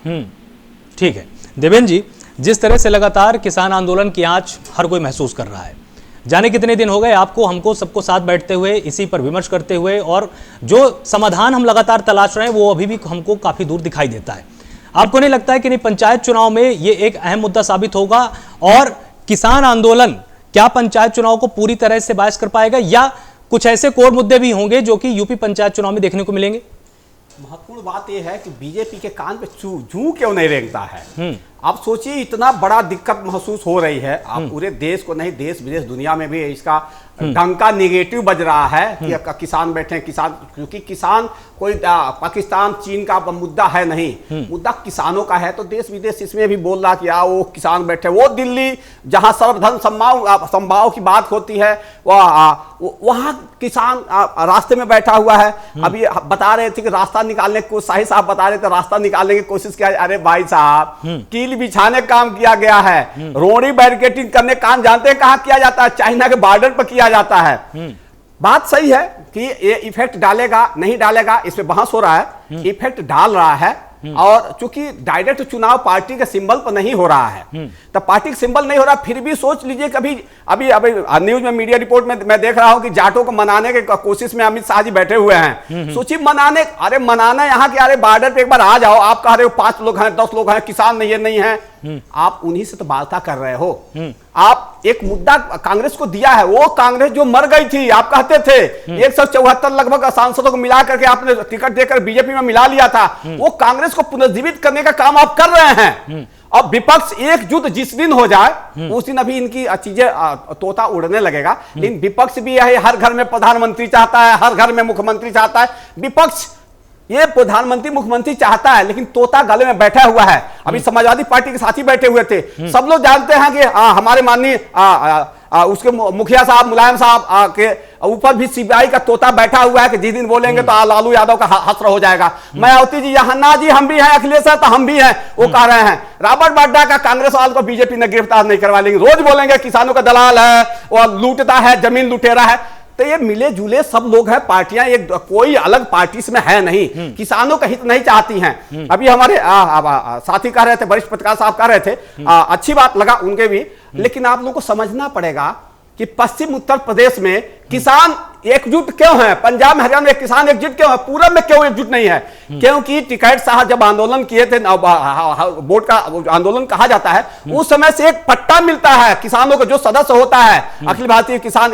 ठीक है देवेंद्र जी, जिस तरह से लगातार किसान आंदोलन की आंच हर कोई महसूस कर रहा है, जाने कितने दिन हो गए आपको, हमको, सबको साथ बैठते हुए, इसी पर विमर्श करते हुए, और जो समाधान हम लगातार तलाश रहे हैं वो अभी भी हमको काफी दूर दिखाई देता है। आपको नहीं लगता है कि नहीं पंचायत चुनाव में ये एक अहम मुद्दा साबित होगा, और किसान आंदोलन क्या पंचायत चुनाव को पूरी तरह से बायस कर पाएगा, या कुछ ऐसे कोर मुद्दे भी होंगे जो कि यूपी पंचायत चुनाव में देखने को मिलेंगे? महत्वपूर्ण बात यह है कि बीजेपी के कान पे जू क्यों नहीं रेंगता है। आप सोचिए, इतना बड़ा दिक्कत महसूस हो रही है, आप पूरे देश को नहीं, देश विदेश दुनिया में भी इसका डंका निगेटिव बज रहा है कि किसान बैठे हैं, किसान, क्योंकि किसान कोई पाकिस्तान चीन का मुद्दा है नहीं, मुद्दा किसानों का है। तो देश विदेश इसमें भी बोल रहा कि वो किसान बैठे, वो दिल्ली जहां सर्वधर्म संभाव की बात होती है, वहां किसान रास्ते में बैठा हुआ है। अभी बता रहे थे कि रास्ता निकालने को, शाही साहब बता रहे थे रास्ता निकालने की कोशिश किया। अरे भाई साहब, कील बिछाने का काम किया गया है, रोड़ी बैरिकेडिंग करने का काम जानते हैं कहां किया जाता है? चाइना के बॉर्डर पर किया जाता है। बात सही है कि ये इफेक्ट डालेगा नहीं डालेगा, इस पे बहस हो रहा है। इफेक्ट डाल रहा है, और चूंकि डायरेक्ट चुनाव पार्टी के सिंबल पर नहीं हो रहा है, तो पार्टी के सिंबल नहीं हो रहा, फिर भी सोच लीजिए कभी अभी न्यूज में, मीडिया रिपोर्ट में मैं देख रहा हूं कि जाटों को मनाने की कोशिश में अमित शाह जी बैठे हुए हैं। सोचिए मनाने, अरे मनाना यहाँ के, अरे बॉर्डर पे एक बार आ जाओ, आप कह रहे हो 5 लोग हैं, 10 लोग हैं, किसान नहीं है, नहीं है, आप उन्हीं से तो वार्ता कर रहे हो। आप एक मुद्दा कांग्रेस को दिया है, वो कांग्रेस जो मर गई थी, आप कहते थे 174 लगभग सांसदों को मिला करके आपने टिकट देकर बीजेपी में मिला लिया था, वो कांग्रेस को पुनर्जीवित करने का काम आप कर रहे हैं। अब विपक्ष एकजुट जिस दिन हो जाए, उस दिन अभी इनकी चीजें तोता उड़ने लगेगा। लेकिन विपक्ष भी है, हर घर में प्रधानमंत्री चाहता है, हर घर में मुख्यमंत्री चाहता है। विपक्ष ये प्रधानमंत्री मुख्यमंत्री चाहता है, लेकिन तोता गले में बैठा हुआ है। अभी समाजवादी पार्टी के साथी बैठे हुए थे, सब लोग जानते हैं कि हमारे माननीय उसके मुखिया साहब मुलायम साहब के ऊपर भी सीबीआई का तोता बैठा हुआ है कि जिस दिन बोलेंगे तो लालू यादव का हश्र हो जाएगा। मायावती जी यहाँ ना जी हम भी हैं, अखिलेश तो हम भी हैं, वो कह रहे हैं। रॉबर्ट वाड्रा का कांग्रेस वालों को बीजेपी ने गिरफ्तार नहीं करवा, लेकिन रोज बोलेंगे किसानों का दलाल है और लूटता है, जमीन लुटेरा है। तो ये मिले जुले सब लोग हैं, पार्टियां, ये कोई अलग पार्टी इसमें है नहीं, किसानों का हित नहीं चाहती हैं। अभी हमारे साथी कह रहे थे, वरिष्ठ पत्रकार साहब कह रहे थे, अच्छी बात लगा उनके भी, लेकिन आप लोगों को समझना पड़ेगा कि पश्चिम उत्तर प्रदेश में किसान एकजुट क्यों है, पंजाब में हरियाणा में किसान एकजुट क्यों है, पूरब में क्यों एकजुट नहीं है? क्योंकि टिकैत साहब जब आंदोलन किए थे, वोट का आंदोलन कहा जाता है, उस समय से एक पट्टा मिलता है किसानों को, जो सदस्य होता है अखिल भारतीय किसान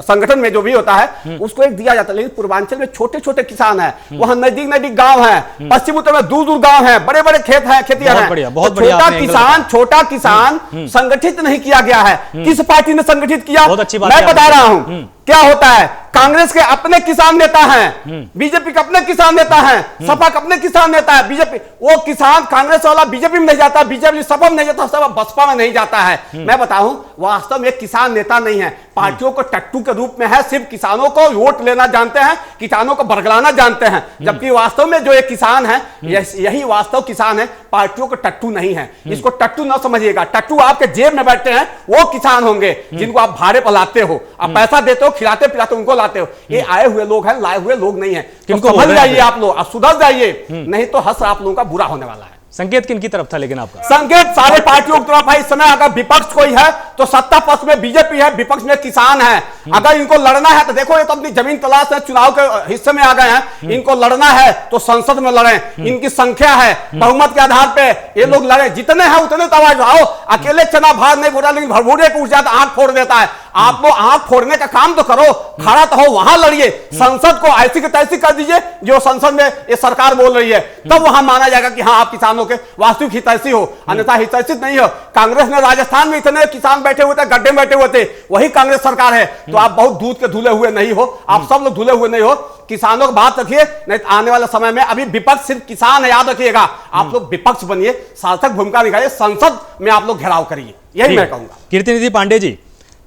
संगठन में जो भी होता है, उसको एक दिया जाता है। लेकिन पूर्वांचल में छोटे छोटे किसान है, वहां नजदीक नजदीक गांव है, पश्चिम उत्तर में दूर दूर गांव है, बड़े बड़े खेत हैं, खेतियां हैं। छोटा किसान संगठित नहीं किया गया है। किस पार्टी ने संगठित किया? मैं बता रहा हूं क्या होता है। कांग्रेस के अपने किसान नेता हैं, बीजेपी के अपने किसान नेता हैं, सपा के अपने किसान नेता है, बीजेपी वो किसान कांग्रेस वाला बीजेपी में नहीं जाता, बीजेपी सपा में नहीं जाता, सपा बसपा में नहीं जाता है। मैं बताऊं वास्तव में किसान नेता नहीं है, पार्टियों को टट्टू के रूप में है, सिर्फ किसानों को वोट लेना जानते हैं, किसानों को बरगलाना जानते हैं, जबकि वास्तव में जो एक किसान है यही वास्तव किसान है, पार्टियों को टट्टू नहीं है। इसको टट्टू ना समझिएगा, टट्टू आपके जेब में बैठे हैं वो किसान होंगे जिनको आप भाड़े पर लाते हो, आप पैसा देते हो, खिलाते पिलाते उनको लाते हो। ये आए हुए लोग हैं, लाए हुए लोग नहीं है। तो समझ जाइए आप लोग, अब सुधर जाइए, नहीं तो हस आप लोगों का बुरा होने वाला है। संकेत किन की तरफ था लेकिन आपका? संकेत सारे पार्टियों की तरफ है। इस समय अगर विपक्ष कोई है तो सत्ता पक्ष में बीजेपी है, विपक्ष में किसान है। अगर इनको लड़ना है तो देखो ये तो अपनी जमीन तलाश है, चुनाव के हिस्से में आ गए हैं, इनको लड़ना है तो संसद में लड़े, इनकी संख्या है, बहुमत के आधार पे ये लोग लड़े, जितने हैं उतने तो आवाज उठाओ। अकेले चना भार नहीं फोड़ा, लेकिन भरभूरे को उठ जाता आंख फोड़ देता है। आप लोग आंख फोड़ने का काम तो करो, खड़ा तो हो, वहां लड़िए, संसद को ऐसी की तैसी कर दीजिए जो संसद में ये सरकार बोल रही है, तब वहां माना जाएगा कि हाँ आप किसानों के वास्तविक हितैषी हो, अन्यथा हितैषी नहीं हो। कांग्रेस ने राजस्थान में इतने किसान बैठे हुए थे, गड्ढे में बैठे हुए थे, वही कांग्रेस सरकार है। तो आप बहुत दूध के धुले हुए नहीं हो, आप सब लोग धुले हुए नहीं हो। किसानों की बात रखिए, नहीं तो आने वाले समय में अभी विपक्ष सिर्फ किसान है, याद रखिएगा। आप लोग विपक्ष बनिए, सार्थक भूमिका निभाइए, संसद में आप लोग घेराव करिए, यही मैं कहूंगा। कीर्तिनिधि पांडे जी,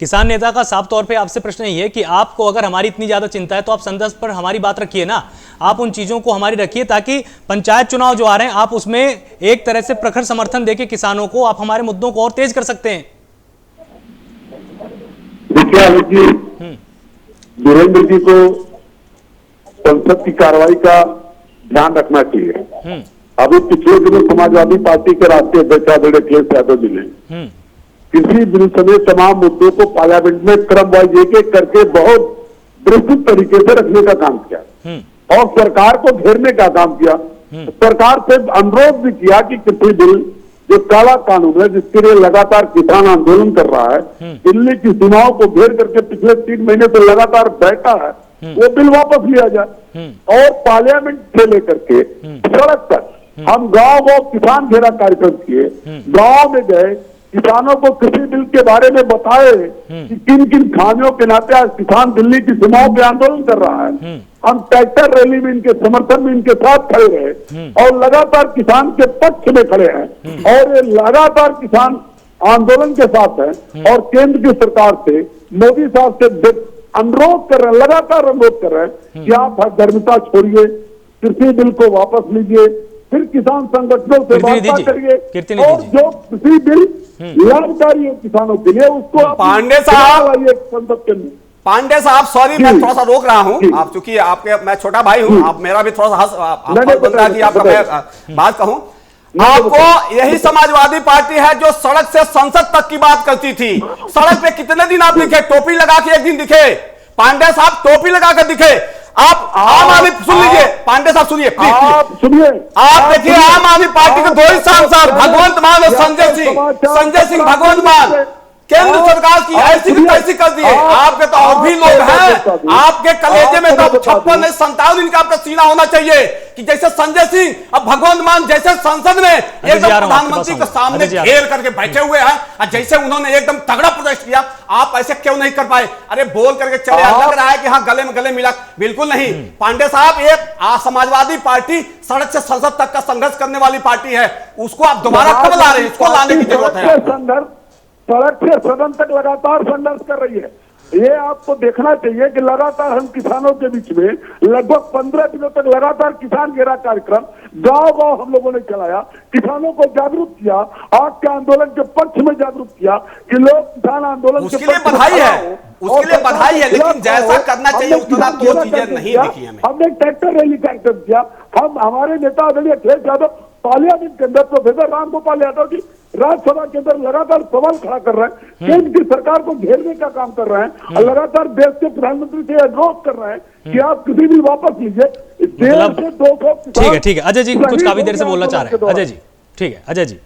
किसान नेता का साफ तौर पे आपसे प्रश्न यही है कि आपको अगर हमारी इतनी ज्यादा चिंता है तो आप संसद पर हमारी बात रखिए ना, आप उन चीजों को हमारी रखिए ताकि पंचायत चुनाव जो आ रहे हैं आप उसमें एक तरह से प्रखर समर्थन देके किसानों को आप हमारे मुद्दों को और तेज कर सकते हैं। देखिए आलोक जी, वीरेंद्र जी को संसद की कार्रवाई का ध्यान रखना चाहिए। अभी पिछले दिनों समाजवादी पार्टी के राष्ट्रीय अध्यक्ष आदरणीय अखिलेश यादव जी ने किसी बिल समेत तमाम मुद्दों को पार्लियामेंट में क्रम वाइज एक एक करके बहुत विस्तृत तरीके से रखने का काम किया और सरकार को घेरने का काम किया। सरकार से अनुरोध भी किया कि कृषि बिल जो काला कानून है जिसके लिए लगातार किसान आंदोलन कर रहा है, दिल्ली की सीमाओं को घेर करके पिछले 3 महीने से लगातार बैठा है, वो बिल वापस लिया जाए और पार्लियामेंट से लेकर के सड़क तक हम गांव किसान घेरा कार्यक्रम किए, गांव में गए, किसानों को कृषि बिल के बारे में बताए कि किन किन खामियों के नाते आज किसान दिल्ली की सीमाओं पे आंदोलन कर रहा है। हम ट्रैक्टर रैली में इनके समर्थन में इनके साथ खड़े रहे और लगातार किसान के पक्ष में खड़े हैं और ये लगातार किसान आंदोलन के साथ है और केंद्र की सरकार से मोदी साहब से अनुरोध कर रहे हैं, लगातार अनुरोध कर रहे हैं कि आप हरधर्मिता छोड़िए, कृषि बिल को वापस लीजिए, फिर किसान संगठनों से वार्ता करिए और जो कृषि बिल लाभकारी है किसानों के लिए उसको पांडे साहब संसद के अंदर। पांडे साहब सॉरी मैं थोड़ा सा रोक रहा हूं, आप चूंकि आपके मैं छोटा भाई हूं, आप मेरा भी थोड़ा सा बनता कि आपका मैं बात कहूं। आपको यही समाजवादी पार्टी है जो सड़क से संसद तक की बात करती थी। सड़क पे कितने दिन आप दिखे? टोपी लगा के एक दिन दिखे पांडे साहब, टोपी लगा कर दिखे। आप आम आदमी सुन लीजिए, पांडे साहब सुनिए प्लीज, सुनिए, आप देखिए आम आदमी पार्टी के 2 ही सांसद भगवंत मान और संजय सिंह भगवंत मान केंद्र सरकार की ऐसी की तैसी कर दी है। आपके तो और भी लोग हैं, आपके कलेजे में तो 56 नहीं 57 दिन का आपका सीना होना चाहिए कि जैसे संजय सिंह अब भगवंत मान जैसे संसद में एकदम प्रधानमंत्री के सामने घेर करके बैठे हुए हैं और जैसे उन्होंने एकदम तगड़ा प्रोटेस्ट किया, आप ऐसे क्यों नहीं कर पाए? अरे बोल करके चले, लग रहा है कि हाँ गले में गले मिला, बिल्कुल नहीं। पांडे साहब एक समाजवादी पार्टी सड़क से संसद तक का संघर्ष करने वाली पार्टी है, उसको आप दोबारा कब ला रहे हैं? इसको लाने की जरूरत है। सड़क से सदन तक लगातार संघर्ष कर रही है। ये आपको देखना चाहिए कि लगातार हम किसानों के बीच में लगभग 15 दिनों तक लगातार किसान घेरा कार्यक्रम गांव-गांव हम लोगों ने चलाया, किसानों को जागरूक किया, आग के आंदोलन के पक्ष में जागरूक किया कि लोग किसान आंदोलन उसके लिए बधाई है, उसके लिए बधाई है, लेकिन जैसा करना चाहिए उतना तो चीजें नहीं दिखी हमें। हमने ट्रैक्टर रैली कार्यक्रम किया, हम हमारे नेता आदरणीय अखिलेश यादव पार्लियामेंट के अंदर प्रोफेसर राम गोपाल यादव जी राज्यसभा के अंदर लगातार सवाल खड़ा कर रहे हैं, केंद्र की सरकार को घेरने का काम कर रहे हैं और लगातार देश के प्रधानमंत्री से अनुरोध कर रहे हैं कि आप किसी भी वापस लीजिए। ठीक है अजय जी कुछ काफी देर से बोलना चाह रहे हैं। अजय जी ठीक है। अजय जी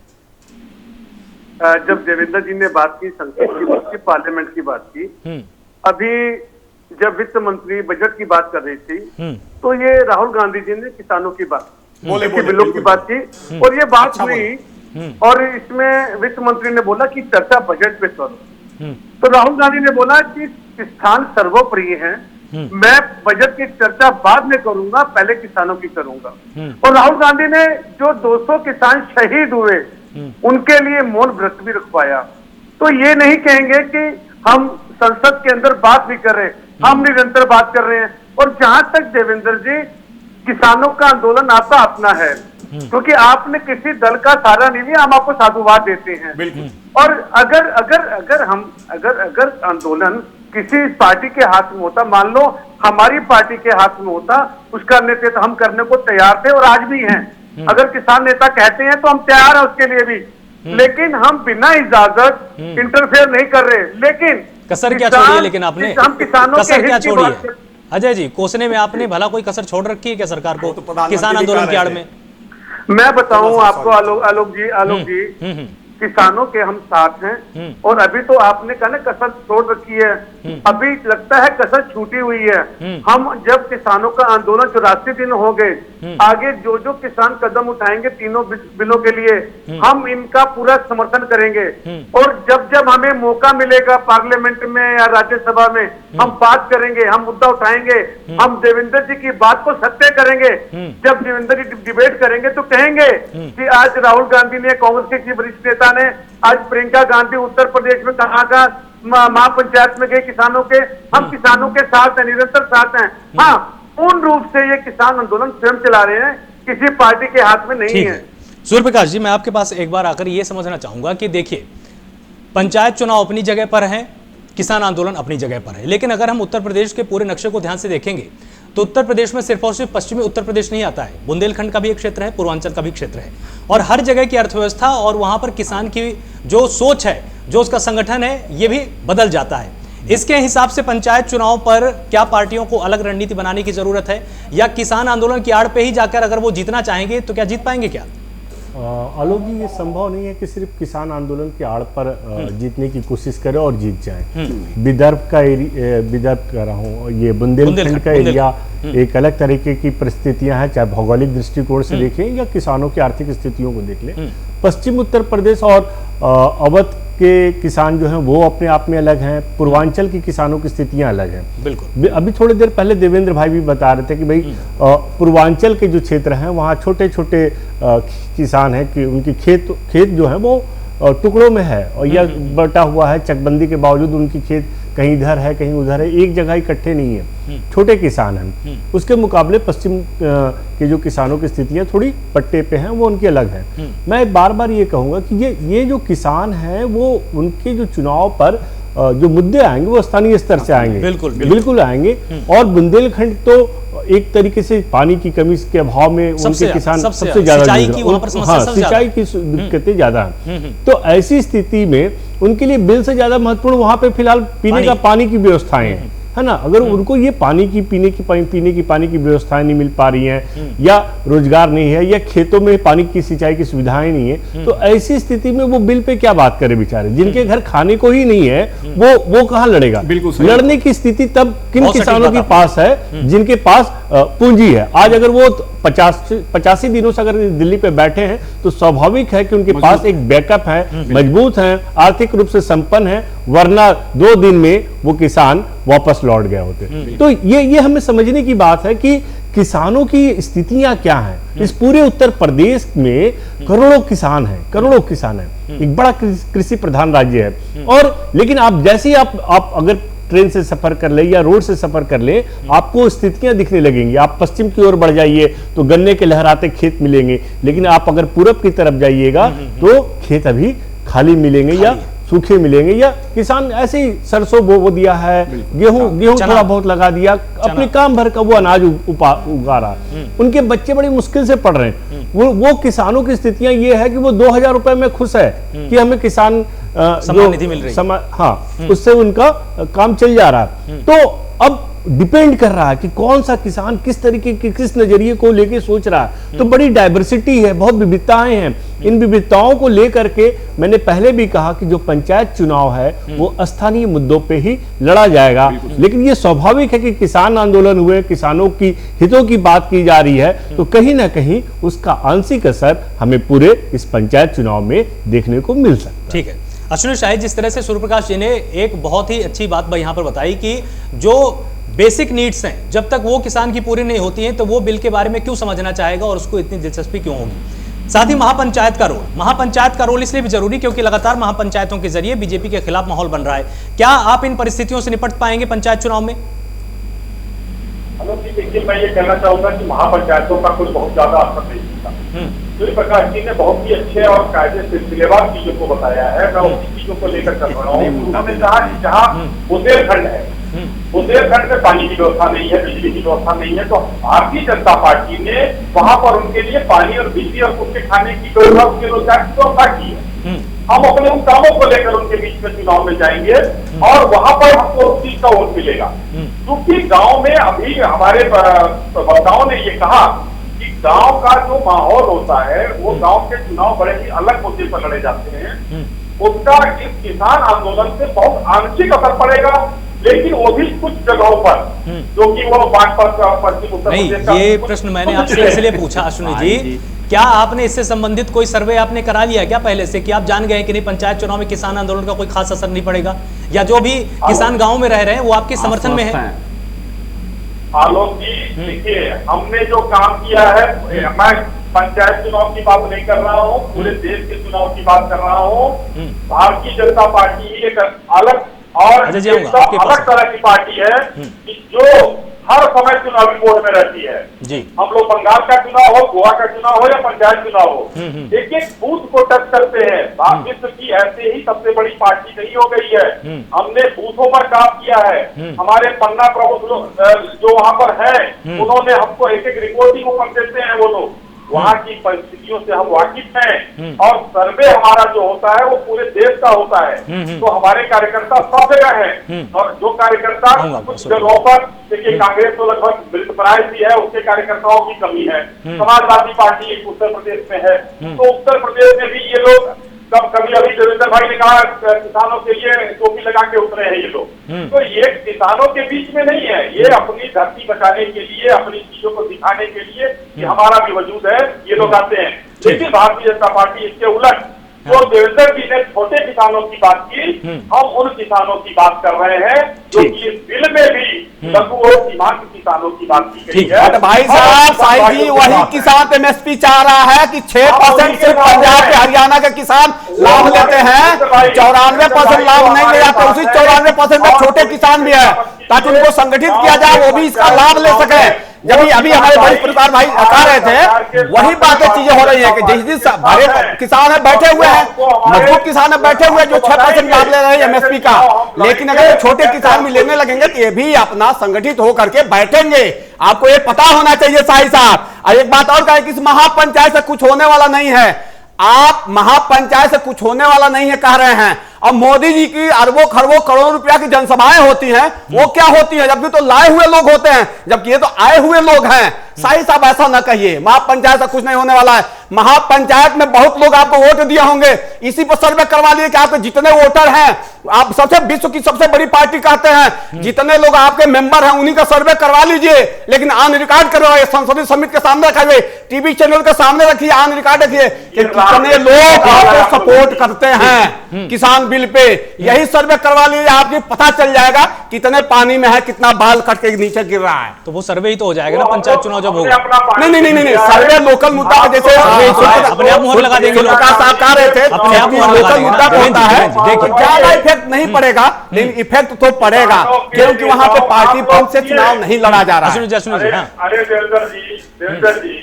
जब देवेंद्र जी ने बात की, संसद की बात की, पार्लियामेंट की बात की, अभी जब वित्त मंत्री बजट की बात कर रही थी तो ये राहुल गांधी जी ने किसानों की बात बिलों की बात की और ये बात हुई और इसमें वित्त मंत्री ने बोला कि चर्चा बजट पे करो। तो राहुल गांधी ने बोला कि किसान सर्वोपरि हैं, मैं बजट की चर्चा बाद में करूंगा, पहले किसानों की करूंगा। और राहुल गांधी ने जो 200 किसान शहीद हुए उनके लिए मौन व्रत भी रखवाया। तो ये नहीं कहेंगे कि हम संसद के अंदर बात भी कर रहे हैं, हम निरंतर बात कर रहे हैं। और जहां तक देवेंद्र जी, किसानों का आंदोलन आपका अपना है, क्योंकि आपने किसी दल का सहारा नहीं लिया, हम आपको साधुवाद देते हैं। बिल्कुल। और अगर आंदोलन किसी पार्टी के हाथ में होता, मान लो हमारी पार्टी के हाथ में होता, उसका नेतृत्व हम करने को तैयार थे और आज भी हैं। अगर किसान नेता कहते हैं तो हम तैयार हैं उसके लिए भी, लेकिन हम बिना इजाजत इंटरफेयर नहीं कर रहे। लेकिन कसर क्या छोड़ी है लेकिन आपने? हम किसानों के कसर क्या हित की छोड़ी बात है अजय जी? कोसने में आपने भला कोई कसर छोड़ रखी है क्या सरकार को तो प्रधानमंत्री किसान भी आंदोलन कह की आड़ रहे में? मैं बताऊं आपको आलोक जी, किसानों के हम साथ हैं। और अभी तो आपने कहा ना कसर छोड़ रखी है, अभी लगता है कसर छूटी हुई है। हम जब किसानों का आंदोलन 84 दिन हो गए, आगे जो जो किसान कदम उठाएंगे तीनों बिलों के लिए, हम इनका पूरा समर्थन करेंगे। और जब जब हमें मौका मिलेगा पार्लियामेंट में या राज्यसभा में, हम बात करेंगे, हम मुद्दा उठाएंगे, हम देवेंद्र जी की बात को सत्य करेंगे। जब देवेंद्र जी डिबेट करेंगे तो कहेंगे कि आज राहुल गांधी ने, कांग्रेस के वरिष्ठ नेता ने, आज प्रियंका गांधी उत्तर प्रदेश में कहा का महापंचायत में गए किसानों के, हम किसानों के साथ हैं, निरंतर साथ हैं। हाँ, पूर्ण रूप से ये किसान आंदोलन स्वयं चला रहे हैं, किसी पार्टी के हाथ में नहीं है। सूर्य प्रकाश जी, मैं आपके पास एक बार आकर ये समझना चाहूंगा कि देखिए, पंचायत चुनाव अपनी जगह पर है, किसान आंदोलन अपनी जगह पर है, लेकिन अगर हम उत्तर प्रदेश के पूरे नक्शे को ध्यान से देखेंगे तो उत्तर प्रदेश में सिर्फ और सिर्फ पश्चिमी उत्तर प्रदेश नहीं आता है, बुंदेलखंड का भी एक क्षेत्र है, पूर्वांचल का भी क्षेत्र है, और हर जगह की अर्थव्यवस्था और वहां पर किसान की जो सोच है, जो उसका संगठन है, ये भी बदल जाता है। इसके हिसाब से पंचायत चुनाव पर क्या पार्टियों को अलग रणनीति बनाने की जरूरत है, या किसान आंदोलन की आड़ पे ही जाकर अगर वो जीतना चाहेंगे तो क्या जीत पाएंगे क्या? आलोक जी, ये संभव नहीं है कि सिर्फ किसान आंदोलन की आड़ पर जीतने की कोशिश करे और जीत जाए। विदर्भ कह रहा हूँ, ये बुंदेलखंड का एरिया एक अलग तरीके की परिस्थितियां हैं, चाहे भौगोलिक दृष्टिकोण से देखें या किसानों की आर्थिक स्थितियों को देख लें। पश्चिम उत्तर प्रदेश और अवध के किसान जो हैं वो अपने आप में अलग हैं, पूर्वांचल की किसानों की स्थितियां अलग हैं। बिल्कुल। अभी थोड़ी देर पहले देवेंद्र भाई भी बता रहे थे कि भाई पूर्वांचल के जो क्षेत्र हैं वहाँ छोटे छोटे किसान हैं कि उनकी खेत जो है वो टुकड़ों में है और यह बटा हुआ है, चकबंदी के बावजूद उनकी खेत कहीं इधर है कहीं उधर है, एक जगह इकट्ठे नहीं है, छोटे किसान हैं। उसके मुकाबले पश्चिम के जो किसानों की स्थितियां थोड़ी पट्टे पे हैं, वो उनकी अलग है। मैं बार बार ये कहूँगा कि ये जो किसान हैं वो उनके जो चुनाव पर जो मुद्दे आएंगे वो स्थानीय स्तर से आएंगे, बिल्कुल आएंगे। और बुंदेलखंड तो एक तरीके से पानी की कमी के अभाव में उनके किसान सबसे ज्यादा, सिंचाई की दिक्कतें ज्यादा हैं। तो ऐसी स्थिति में उनके लिए बिल से ज्यादा महत्वपूर्ण वहां पे फिलहाल पीने का पानी की व्यवस्थाएं हैं, है ना। अगर उनको ये पानी की पीने की पानी की व्यवस्थाएं नहीं मिल पा रही हैं, या रोजगार नहीं है, या खेतों में पानी की सिंचाई की सुविधाएं नहीं है, तो ऐसी स्थिति में वो बिल पे क्या बात करे बेचारे, जिनके घर खाने को ही नहीं है, वो कहाँ लड़ेगा। लड़ने की स्थिति तब किन किसानों के पास है, जिनके पास पूंजी है। आज अगर वो 85 दिनों से अगर दिल्ली पे बैठे हैं तो स्वाभाविक है कि उनके पास एक बैकअप है, मजबूत है, आर्थिक रूप से संपन्न है, वरना 2 दिन में वो किसान वापस लौट गए होते। तो ये हमें समझने की बात है कि किसानों की स्थितियां क्या हैं। इस पूरे उत्तर प्रदेश में करोड़ों किसान हैं, एक बड़ा कृषि प्रधान राज्य है। और लेकिन आप जैसे ही आप अगर ट्रेन से सफर कर ले या रोड से सफर कर ले, आपको स्थितियां दिखने लगेंगी। आप पश्चिम की ओर बढ़ जाइए तो गन्ने के लहराते खेत मिलेंगे, लेकिन आप अगर पूरब की तरफ जाइएगा तो खेत अभी खाली मिलेंगे या सूखे मिलेंगे, या किसान ऐसे ही सरसों बो दिया है, गेहूं थोड़ा बहुत लगा दिया, अपने काम भर का वो अनाज उगा रहा। उनके बच्चे बड़ी मुश्किल से पढ़ रहे हैं। वो किसानों की स्थितियां ये है कि वो 2000 रुपए में खुश है कि हमें किसान सम्मान निधि मिल रही है, उससे उनका काम चल जा रहा है। तो अब डिपेंड कर रहा है कि कौन सा किसान किस तरीके के किस नजरिए को लेके सोच रहा है। तो बड़ी डाइवर्सिटी है, बहुत विविधताएं हैं। इन विविधताओं को लेकर के मैंने पहले भी कहा कि जो पंचायत चुनाव है वो स्थानीय मुद्दों पे ही लड़ा जाएगा। लेकिन ये स्वाभाविक है कि किसान आंदोलन हुए, किसानों की हितों की बात की जा रही है, तो कहीं ना कहीं उसका आंशिक असर हमें पूरे इस पंचायत चुनाव में देखने को मिल सकता है। ठीक है अश्विनी शाही, जिस तरह से सूर्य प्रकाश जी ने एक बहुत ही अच्छी बात यहाँ पर बताई कि जो बेसिक नीड्स हैं, जब तक वो किसान की पूरी नहीं होती हैं तो वो बिल के बारे में क्यों समझना चाहेगा और उसको इतनी दिलचस्पी क्यों होगी। साथ ही महापंचायत का रोल इसलिए भी जरूरी क्योंकि लगातार महापंचायतों के जरिए बीजेपी के खिलाफ माहौल बन रहा है। क्या आप इन परिस्थितियों से निपट पाएंगे पंचायत चुनाव में? देखिए, मैं ये कहना चाहूंगा कि महापंचायतों का कोई बहुत ज्यादा असर नहीं होता। सूर्य प्रकाश जी ने बहुत ही अच्छे और कायदे सिलसिलेवार चीजों को बताया है। मैं उसी चीजों को लेकर चल रहा हूँ। उन्होंने कहा कि जहाँ बुंदेलखंड है, बुंदेलखंड में पानी की व्यवस्था नहीं है, बिजली की व्यवस्था नहीं है, तो भारतीय जनता पार्टी ने वहां पर उनके लिए पानी और बिजली और उनके खाने की व्यवस्था, उनके रोजगार की व्यवस्था की है। हम अपने उन कामों को लेकर उनके बीच में चुनाव में जाएंगे और वहां पर हमको उस चीज का वोट मिलेगा। क्योंकि गांव में अभी हमारे वक्ताओं ने ये कहा कि गांव का जो माहौल होता है वो गांव के चुनाव बड़े ही अलग मुद्दे पर लड़े जाते हैं। उसका इस किसान आंदोलन से बहुत आंशिक असर पड़ेगा, लेकिन वो भी कुछ जगहों पर जो कि वो पश्चिम उत्तर प्रदेश का। ये प्रश्न मैंने आपसे इसलिए पूछा अश्विनी जी, क्या आपने इससे संबंधित कोई सर्वे आपने करा लिया क्या पहले से कि आप जान गए कि नहीं पंचायत चुनाव में किसान आंदोलन का कोई खास असर नहीं पड़ेगा, या जो भी किसान गांव में रह रहे हैं वो आपके समर्थन में है? आलोक जी, देखिए, हमने जो काम किया है, मैं पंचायत चुनाव की बात नहीं कर रहा हूँ, पूरे देश के चुनाव की बात कर रहा हूँ। भारतीय जनता पार्टी ही एक अलग और अलग तरह की पार्टी है कि जो हर समय चुनावी मोड में रहती है जी। हम लोग बंगाल का चुनाव हो, गोवा का चुनाव हो या पंचायत चुनाव हो, एक एक बूथ को टच करते हैं। विश्व की ऐसे ही सबसे बड़ी पार्टी नहीं हो गई है। हमने बूथों पर काम किया है। हमारे पन्ना प्रमुख जो वहाँ पर है, उन्होंने हमको एक एक रिपोर्टिंग ऊपर देते हैं। वो लोग वहाँ की परिस्थितियों से हम वाकिफ हैं और सर्वे हमारा जो होता है वो पूरे देश का होता है। तो हमारे कार्यकर्ता सब जगह हैं और जो कार्यकर्ता कुछ जगहों पर, देखिए, कांग्रेस तो लगभग मृतप्राय भी है, उसके कार्यकर्ताओं की कमी है। समाजवादी पार्टी उत्तर प्रदेश में है, तो उत्तर प्रदेश में भी ये लोग कभी अभी देवेंद्र भाई ने कहा किसानों के लिए टोपी लगा के उतरे हैं ये लोग। तो ये किसानों के बीच में नहीं है, ये अपनी धरती बचाने के लिए, अपनी चीजों को दिखाने के लिए कि हमारा भी वजूद है, ये लोग आते हैं। लेकिन भारतीय जनता पार्टी इसके उलट, जो देवेंद्र जी ने छोटे किसानों की बात की, हम उन किसानों की बात कर रहे हैं जो कि इस बिल में भी लघु और सीमांत किसानों की बात की गई है। भाई साहब, साई जी, वही किसान एमएसपी चाह रहा है कि 6% सिर्फ पंजाब के हरियाणा के किसान लाभ लेते हैं, 94% लाभ नहीं ले जाते। उसी 94% में छोटे किसान भी है, ताकि उनको संगठित किया जाए, वो भी इसका लाभ ले सके। जब अभी हमारे भाई प्रताप भाई कह रहे थे, वही बातें चीजें हो रही है कि जिस बड़े किसान है बैठे हुए हैं, मजबूत किसान है बैठे हुए हैं जो 6% लाभ ले रहे हैं एमएसपी का, लेकिन अगर छोटे किसान भी लेने लगेंगे तो ये भी अपना संगठित होकर के बैठेंगे। आपको ये पता होना चाहिए साई साहब। और एक बात और कहें कि इस महापंचायत से कुछ होने वाला नहीं है। आप महापंचायत से कुछ होने वाला नहीं है कह रहे हैं, अब मोदी जी की अरबों खरबों करोड़ों रुपया की जनसभाएं होती हैं, वो क्या होती हैं? जबकि तो लाए हुए लोग होते हैं, जबकि ये तो आए हुए लोग हैं। साई साहब, ऐसा ना कहिए, महापंचायत से कुछ नहीं होने वाला है। महापंचायत में बहुत लोग आपको वोट दिए होंगे, इसी पर सर्वे करवा लिए कि आपके जितने वोटर हैं, आप सबसे विश्व की सबसे बड़ी पार्टी कहते हैं, जितने लोग आपके मेंबर हैं उन्हीं का सर्वे करवा लीजिए, लेकिन ऑन रिकॉर्ड करवाइए, संसदीय समिति के सामने रखिए, टीवी चैनल के सामने रखिए, ऑन रिकॉर्ड रखिए कि कितने लोग आपको सपोर्ट करते हैं किसान बिल पे। यही सर्वे करवा लीजिए, आपको पता चल जाएगा कितने पानी में है, कितना बाल कट के नीचे गिर रहा है। तो वो सर्वे ही तो हो जाएगा ना पंचायत चुनाव जब होगा। नहीं, सर्वे लोकल मुद्दा जैसे अपने आप मोहर लगा देंगे, साहब कह रहे थे, अपने आप मोहर लगा लोकल मुद्दा होता है, देखिए ज्यादा इफेक्ट नहीं पड़ेगा, लेकिन इफेक्ट तो पड़ेगा क्योंकि वहां पे पार्टी पंथ से चुनाव नहीं लड़ा जा रहा है। अरे देवेंद्र जी,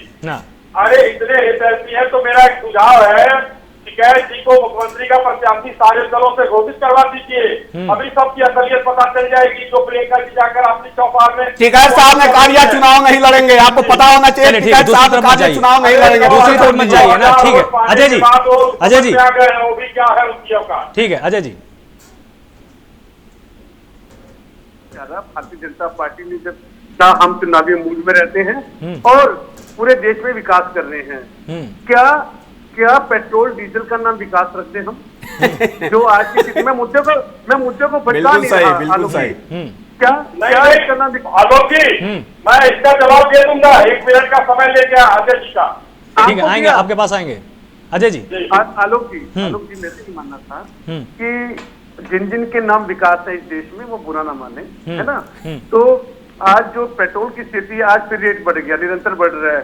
अरे इतने हितैषी है, तो मेरा एक सुझाव है, शिकायत जी को मुख्यमंत्री का प्रत्याशी सारे दलों से घोषित करवा दीजिए। अभी सबकी असलियत पता चल जाएगी। जो प्रियंका जी जाकर अपनी चौपाल में टिकैत साहब ने कहा चुनाव नहीं लड़ेंगे, आपको पता होना चाहिए। टिकैत साहब ने कहा चुनाव नहीं लड़ेंगे, दूसरी तरफ मत जाइए ना। ठीक है अजय जी, अजय जी वो भी क्या है उसकी अवकाश। ठीक है अजय जी, भारतीय जनता पार्टी ने जब हम चुनावी मूड में रहते हैं और पूरे देश में विकास कर रहे हैं, क्या पेट्रोल डीजल का नाम विकास रखते हम? जो आज की स्थिति में मुद्दे को भटका नहीं रहा। बिल्कुल सही। क्या इसका नाम आलोक जी, मैं इसका जवाब दे दूंगा। 1 मिनट का समय लेके अजय जी का। ठीक है, आएंगे आपके पास आएंगे अजय जी। आलोक जी मेरे से मानना था कि जिन जिन के नाम विकास है इस देश में वो बुरा ना माने, है ना। तो आज जो पेट्रोल की स्थिति है, आज फिर रेट बढ़ गया, निरंतर बढ़ रहा है।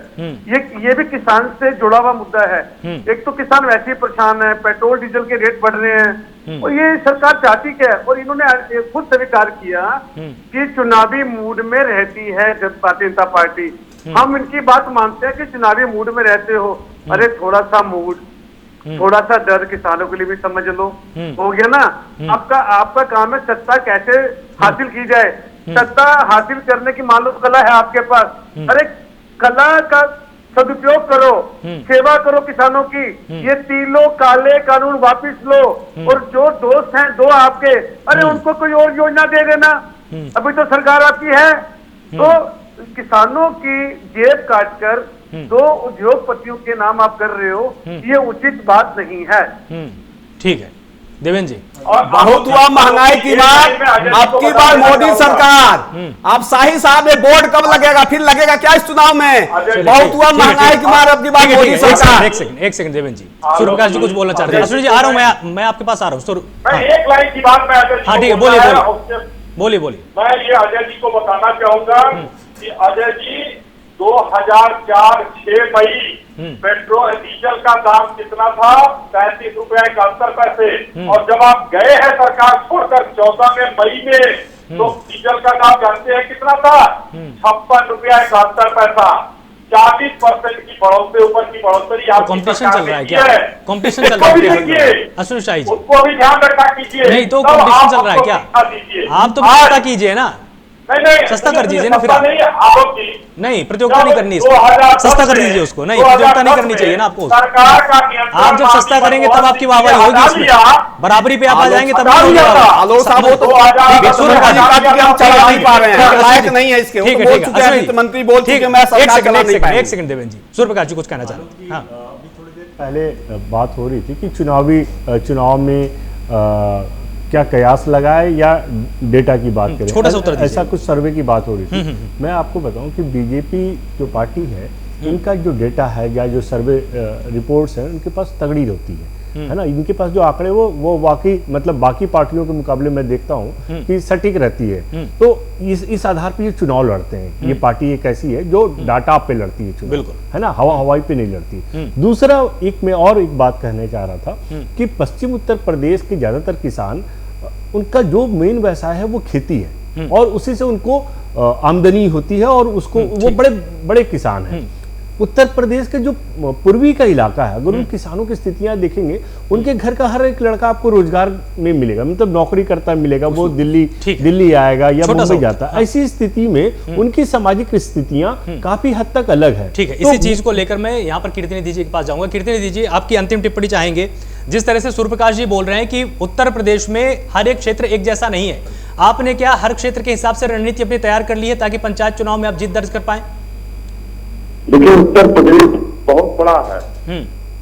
ये भी किसान से जुड़ा हुआ मुद्दा है। एक तो किसान वैसे ही परेशान है, पेट्रोल डीजल के रेट बढ़ रहे हैं, और ये सरकार चाहती क्या है, और इन्होंने खुद स्वीकार किया कि चुनावी मूड में रहती है भारतीय जनता पार्टी। हम इनकी बात मानते हैं कि चुनावी मूड में रहते हो, अरे थोड़ा सा मूड, थोड़ा सा डर किसानों के लिए भी समझ लो, हो गया ना। आपका काम है सत्ता कैसे हासिल की जाए, सत्ता हासिल करने की मालूम कला है आपके पास, अरे कला का सदुपयोग करो, सेवा करो किसानों की। ये तीनों काले कानून वापिस लो, और जो दोस्त हैं दो आपके, अरे उनको कोई और योजना दे देना। अभी तो सरकार आपकी है, तो किसानों की जेब काटकर दो उद्योगपतियों के नाम आप कर रहे हो, ये उचित बात नहीं है। ठीक है देवेंद्र जी, बहुत हुआ महंगाई की बात। अब की बार मोदी सरकार, अब शाही साहब ये बोर्ड कब लगेगा, फिर लगेगा क्या इस चुनाव में? बहुत हुआ महंगाई की बार, अब की बार मोदी सरकार। एक सेकंड देवेंद्र जी, सूर्य प्रकाश जी कुछ बोलना चाहते हैं। अश्विनी जी आ रहा हूं, मैं आपके पास आ रहा हूँ। एक लाइन की बात मैं अजय जी, हाँ ठीक है, बोलिए। मैं ये अजय जी को बताना चाहूंगा कि अजय जी 2004-06 मई पेट्रोल डीजल का दाम कितना था? 35 रुपया 71 पैसे। और जब आप गए हैं सरकार छोड़कर 14 में मई में, तो डीजल का दाम जानते हैं कितना था? 56 रुपया 71 पैसा। 40% की बढ़ोतरी, ऊपर की बढ़ोतरी। कॉम्पिटिशन चल रहा है क्या? कॉम्पिटिशन चल रहा है अश्विनी शाही जी? उसको भी ध्यान रखा कीजिए। नहीं तो कॉम्पिटिशन चल रहा है क्या? आप तो पता कीजिए ना, नहीं सस्ता कर दीजिए ना फिर। नहीं, प्रतियोगिता नहीं करनी इसको, सस्ता कर दीजिए उसको। नहीं, प्रतियोगिता नहीं करनी चाहिए ना आपको। आप जब सस्ता करेंगे तब आपकी वाहवाही होगी, उसमें बराबरी पे आप आ जाएंगे तब नहीं है मंत्री बोल चुके, मैं एक सेकंड देवेंद्र जी, सूर्य प्रकाश जी कुछ कहना चाह रहे हैं। थोड़ी देर पहले बात हो रही थी कि चुनाव में क्या कयास लगाए या डेटा की बात करें, छोटा सा उत्तर दीजिए। ऐसा कुछ सर्वे की बात हो रही थी। मैं आपको बताऊं कि बीजेपी जो पार्टी है, इनका जो डेटा है या जो सर्वे रिपोर्ट्स हैं, उनके पास तगड़ी होती है ना। इनके पास जो आंकड़े वो वाकई मतलब बाकी पार्टियों के मुकाबले मैं देखता हूं कि सटीक रहती है। तो इस आधार पर ये चुनाव लड़ते हैं। ये पार्टी एक ऐसी है जो डाटा पे लड़ती है चुनाव, बिल्कुल, है ना, हवाई पे नहीं लड़ती। दूसरा मैं एक बात कहने चाह रहा था कि पश्चिम उत्तर प्रदेश के ज्यादातर किसान, उनका जो मेन व्यवसाय है वो खेती है, और उसी से उनको आमदनी होती है, और उसको वो बड़े बड़े किसान हैं। उत्तर प्रदेश के जो पूर्वी का इलाका है, अगर उन किसानों की स्थितियां देखेंगे, उनके घर का हर एक लड़का आपको रोजगार में मिलेगा, मतलब नौकरी करता मिलेगा, वो दिल्ली आएगा या मुंबई जाता है। ऐसी स्थिति में उनकी सामाजिक स्थितियां काफी हद तक अलग है। ठीक है, इसी चीज को लेकर मैं यहाँ पर कीर्तिनिधि जी के पास जाऊंगा। कीर्तिनिधि जी, आपकी अंतिम टिप्पणी चाहेंगे। जिस तरह से सूर्य प्रकाश जी बोल रहे हैं कि उत्तर प्रदेश में हर एक क्षेत्र एक जैसा नहीं है, आपने क्या हर क्षेत्र के हिसाब से रणनीति अपनी तैयार कर ली है ताकि पंचायत चुनाव में आप जीत दर्ज कर पाए? देखिए, उत्तर प्रदेश बहुत बड़ा है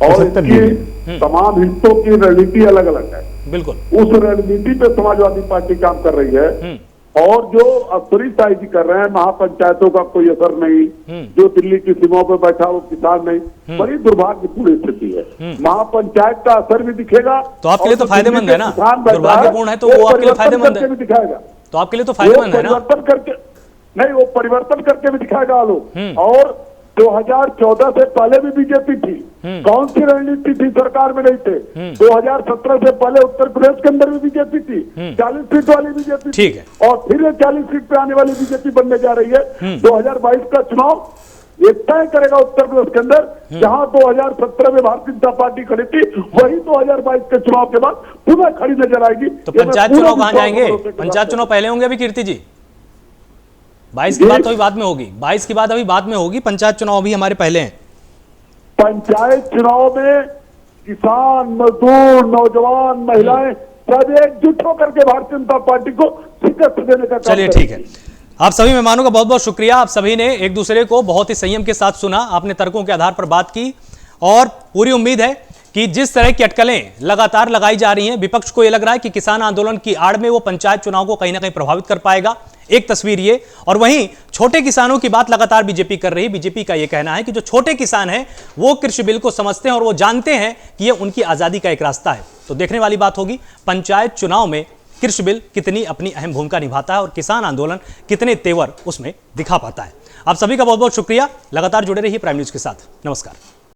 और इसकी तमाम हिस्सों की रणनीति अलग अलग है। बिल्कुल, उस रणनीति पे समाजवादी पार्टी काम कर रही है, और जो अफसरी शाही जी कर रहे हैं, महापंचायतों का कोई असर नहीं, जो दिल्ली की सीमाओं पर बैठा वो किसान नहीं, बड़ी दुर्भाग्यपूर्ण स्थिति है। महापंचायत का असर भी दिखेगा। तो आपके लिए तो फायदेमंद है ना, दुर्भाग्यपूर्ण है तो वो आपके लिए फायदेमंद है, दिखाएगा तो आपके लिए तो फायदेमंद है ना। परिवर्तन करके नहीं, वो परिवर्तन करके भी दिखाएगा आलोक। और 2014 से पहले भी बीजेपी थी, कौन सी रणनीति थी? सरकार में नहीं थे। 2017 से पहले उत्तर प्रदेश के अंदर भी बीजेपी थी, 40 सीट वाली बीजेपी। ठीक है, और फिर ये 40 सीट पे आने वाली बीजेपी बनने जा रही है। 2022 का चुनाव ये तय करेगा उत्तर प्रदेश के अंदर, जहां 2017 में भारतीय जनता पार्टी खड़ी थी, वही 2022 के चुनाव के बाद पुनः खड़ी नजर आएगी। तो पंचायत चुनाव कहां जाएंगे? पंचायत चुनाव पहले होंगे अभी कीर्ति जी? 22 की बात अभी बाद में होगी, 22 की बात अभी बाद में होगी, पंचायत चुनाव भी हमारे पहले हैं। पंचायत चुनाव में किसान, मजदूर, नौजवान, महिलाएं सब एकजुट होकर के भारतीय जनता पार्टी को शिकस्त देने का। चलिए ठीक है, आप सभी मेहमानों का बहुत बहुत शुक्रिया। आप सभी ने एक दूसरे को बहुत ही संयम के साथ सुना, आपने तर्कों के आधार पर बात की, और पूरी उम्मीद है कि जिस तरह की अटकलें लगातार लगाई जा रही हैं, विपक्ष को यह लग रहा है कि किसान आंदोलन की आड़ में वो पंचायत चुनाव को कहीं ना कहीं प्रभावित कर पाएगा, एक तस्वीर ये। और वहीं छोटे किसानों की बात लगातार बीजेपी कर रही है। बीजेपी का यह कहना है कि जो छोटे किसान हैं वो कृषि बिल को समझते हैं और वो जानते हैं कि यह उनकी आजादी का एक रास्ता है। तो देखने वाली बात होगी पंचायत चुनाव में कृषि बिल कितनी अपनी अहम भूमिका निभाता है और किसान आंदोलन कितने तेवर उसमें दिखा पाता है। आप सभी का बहुत बहुत शुक्रिया। लगातार जुड़े रहिए प्राइम न्यूज के साथ। नमस्कार।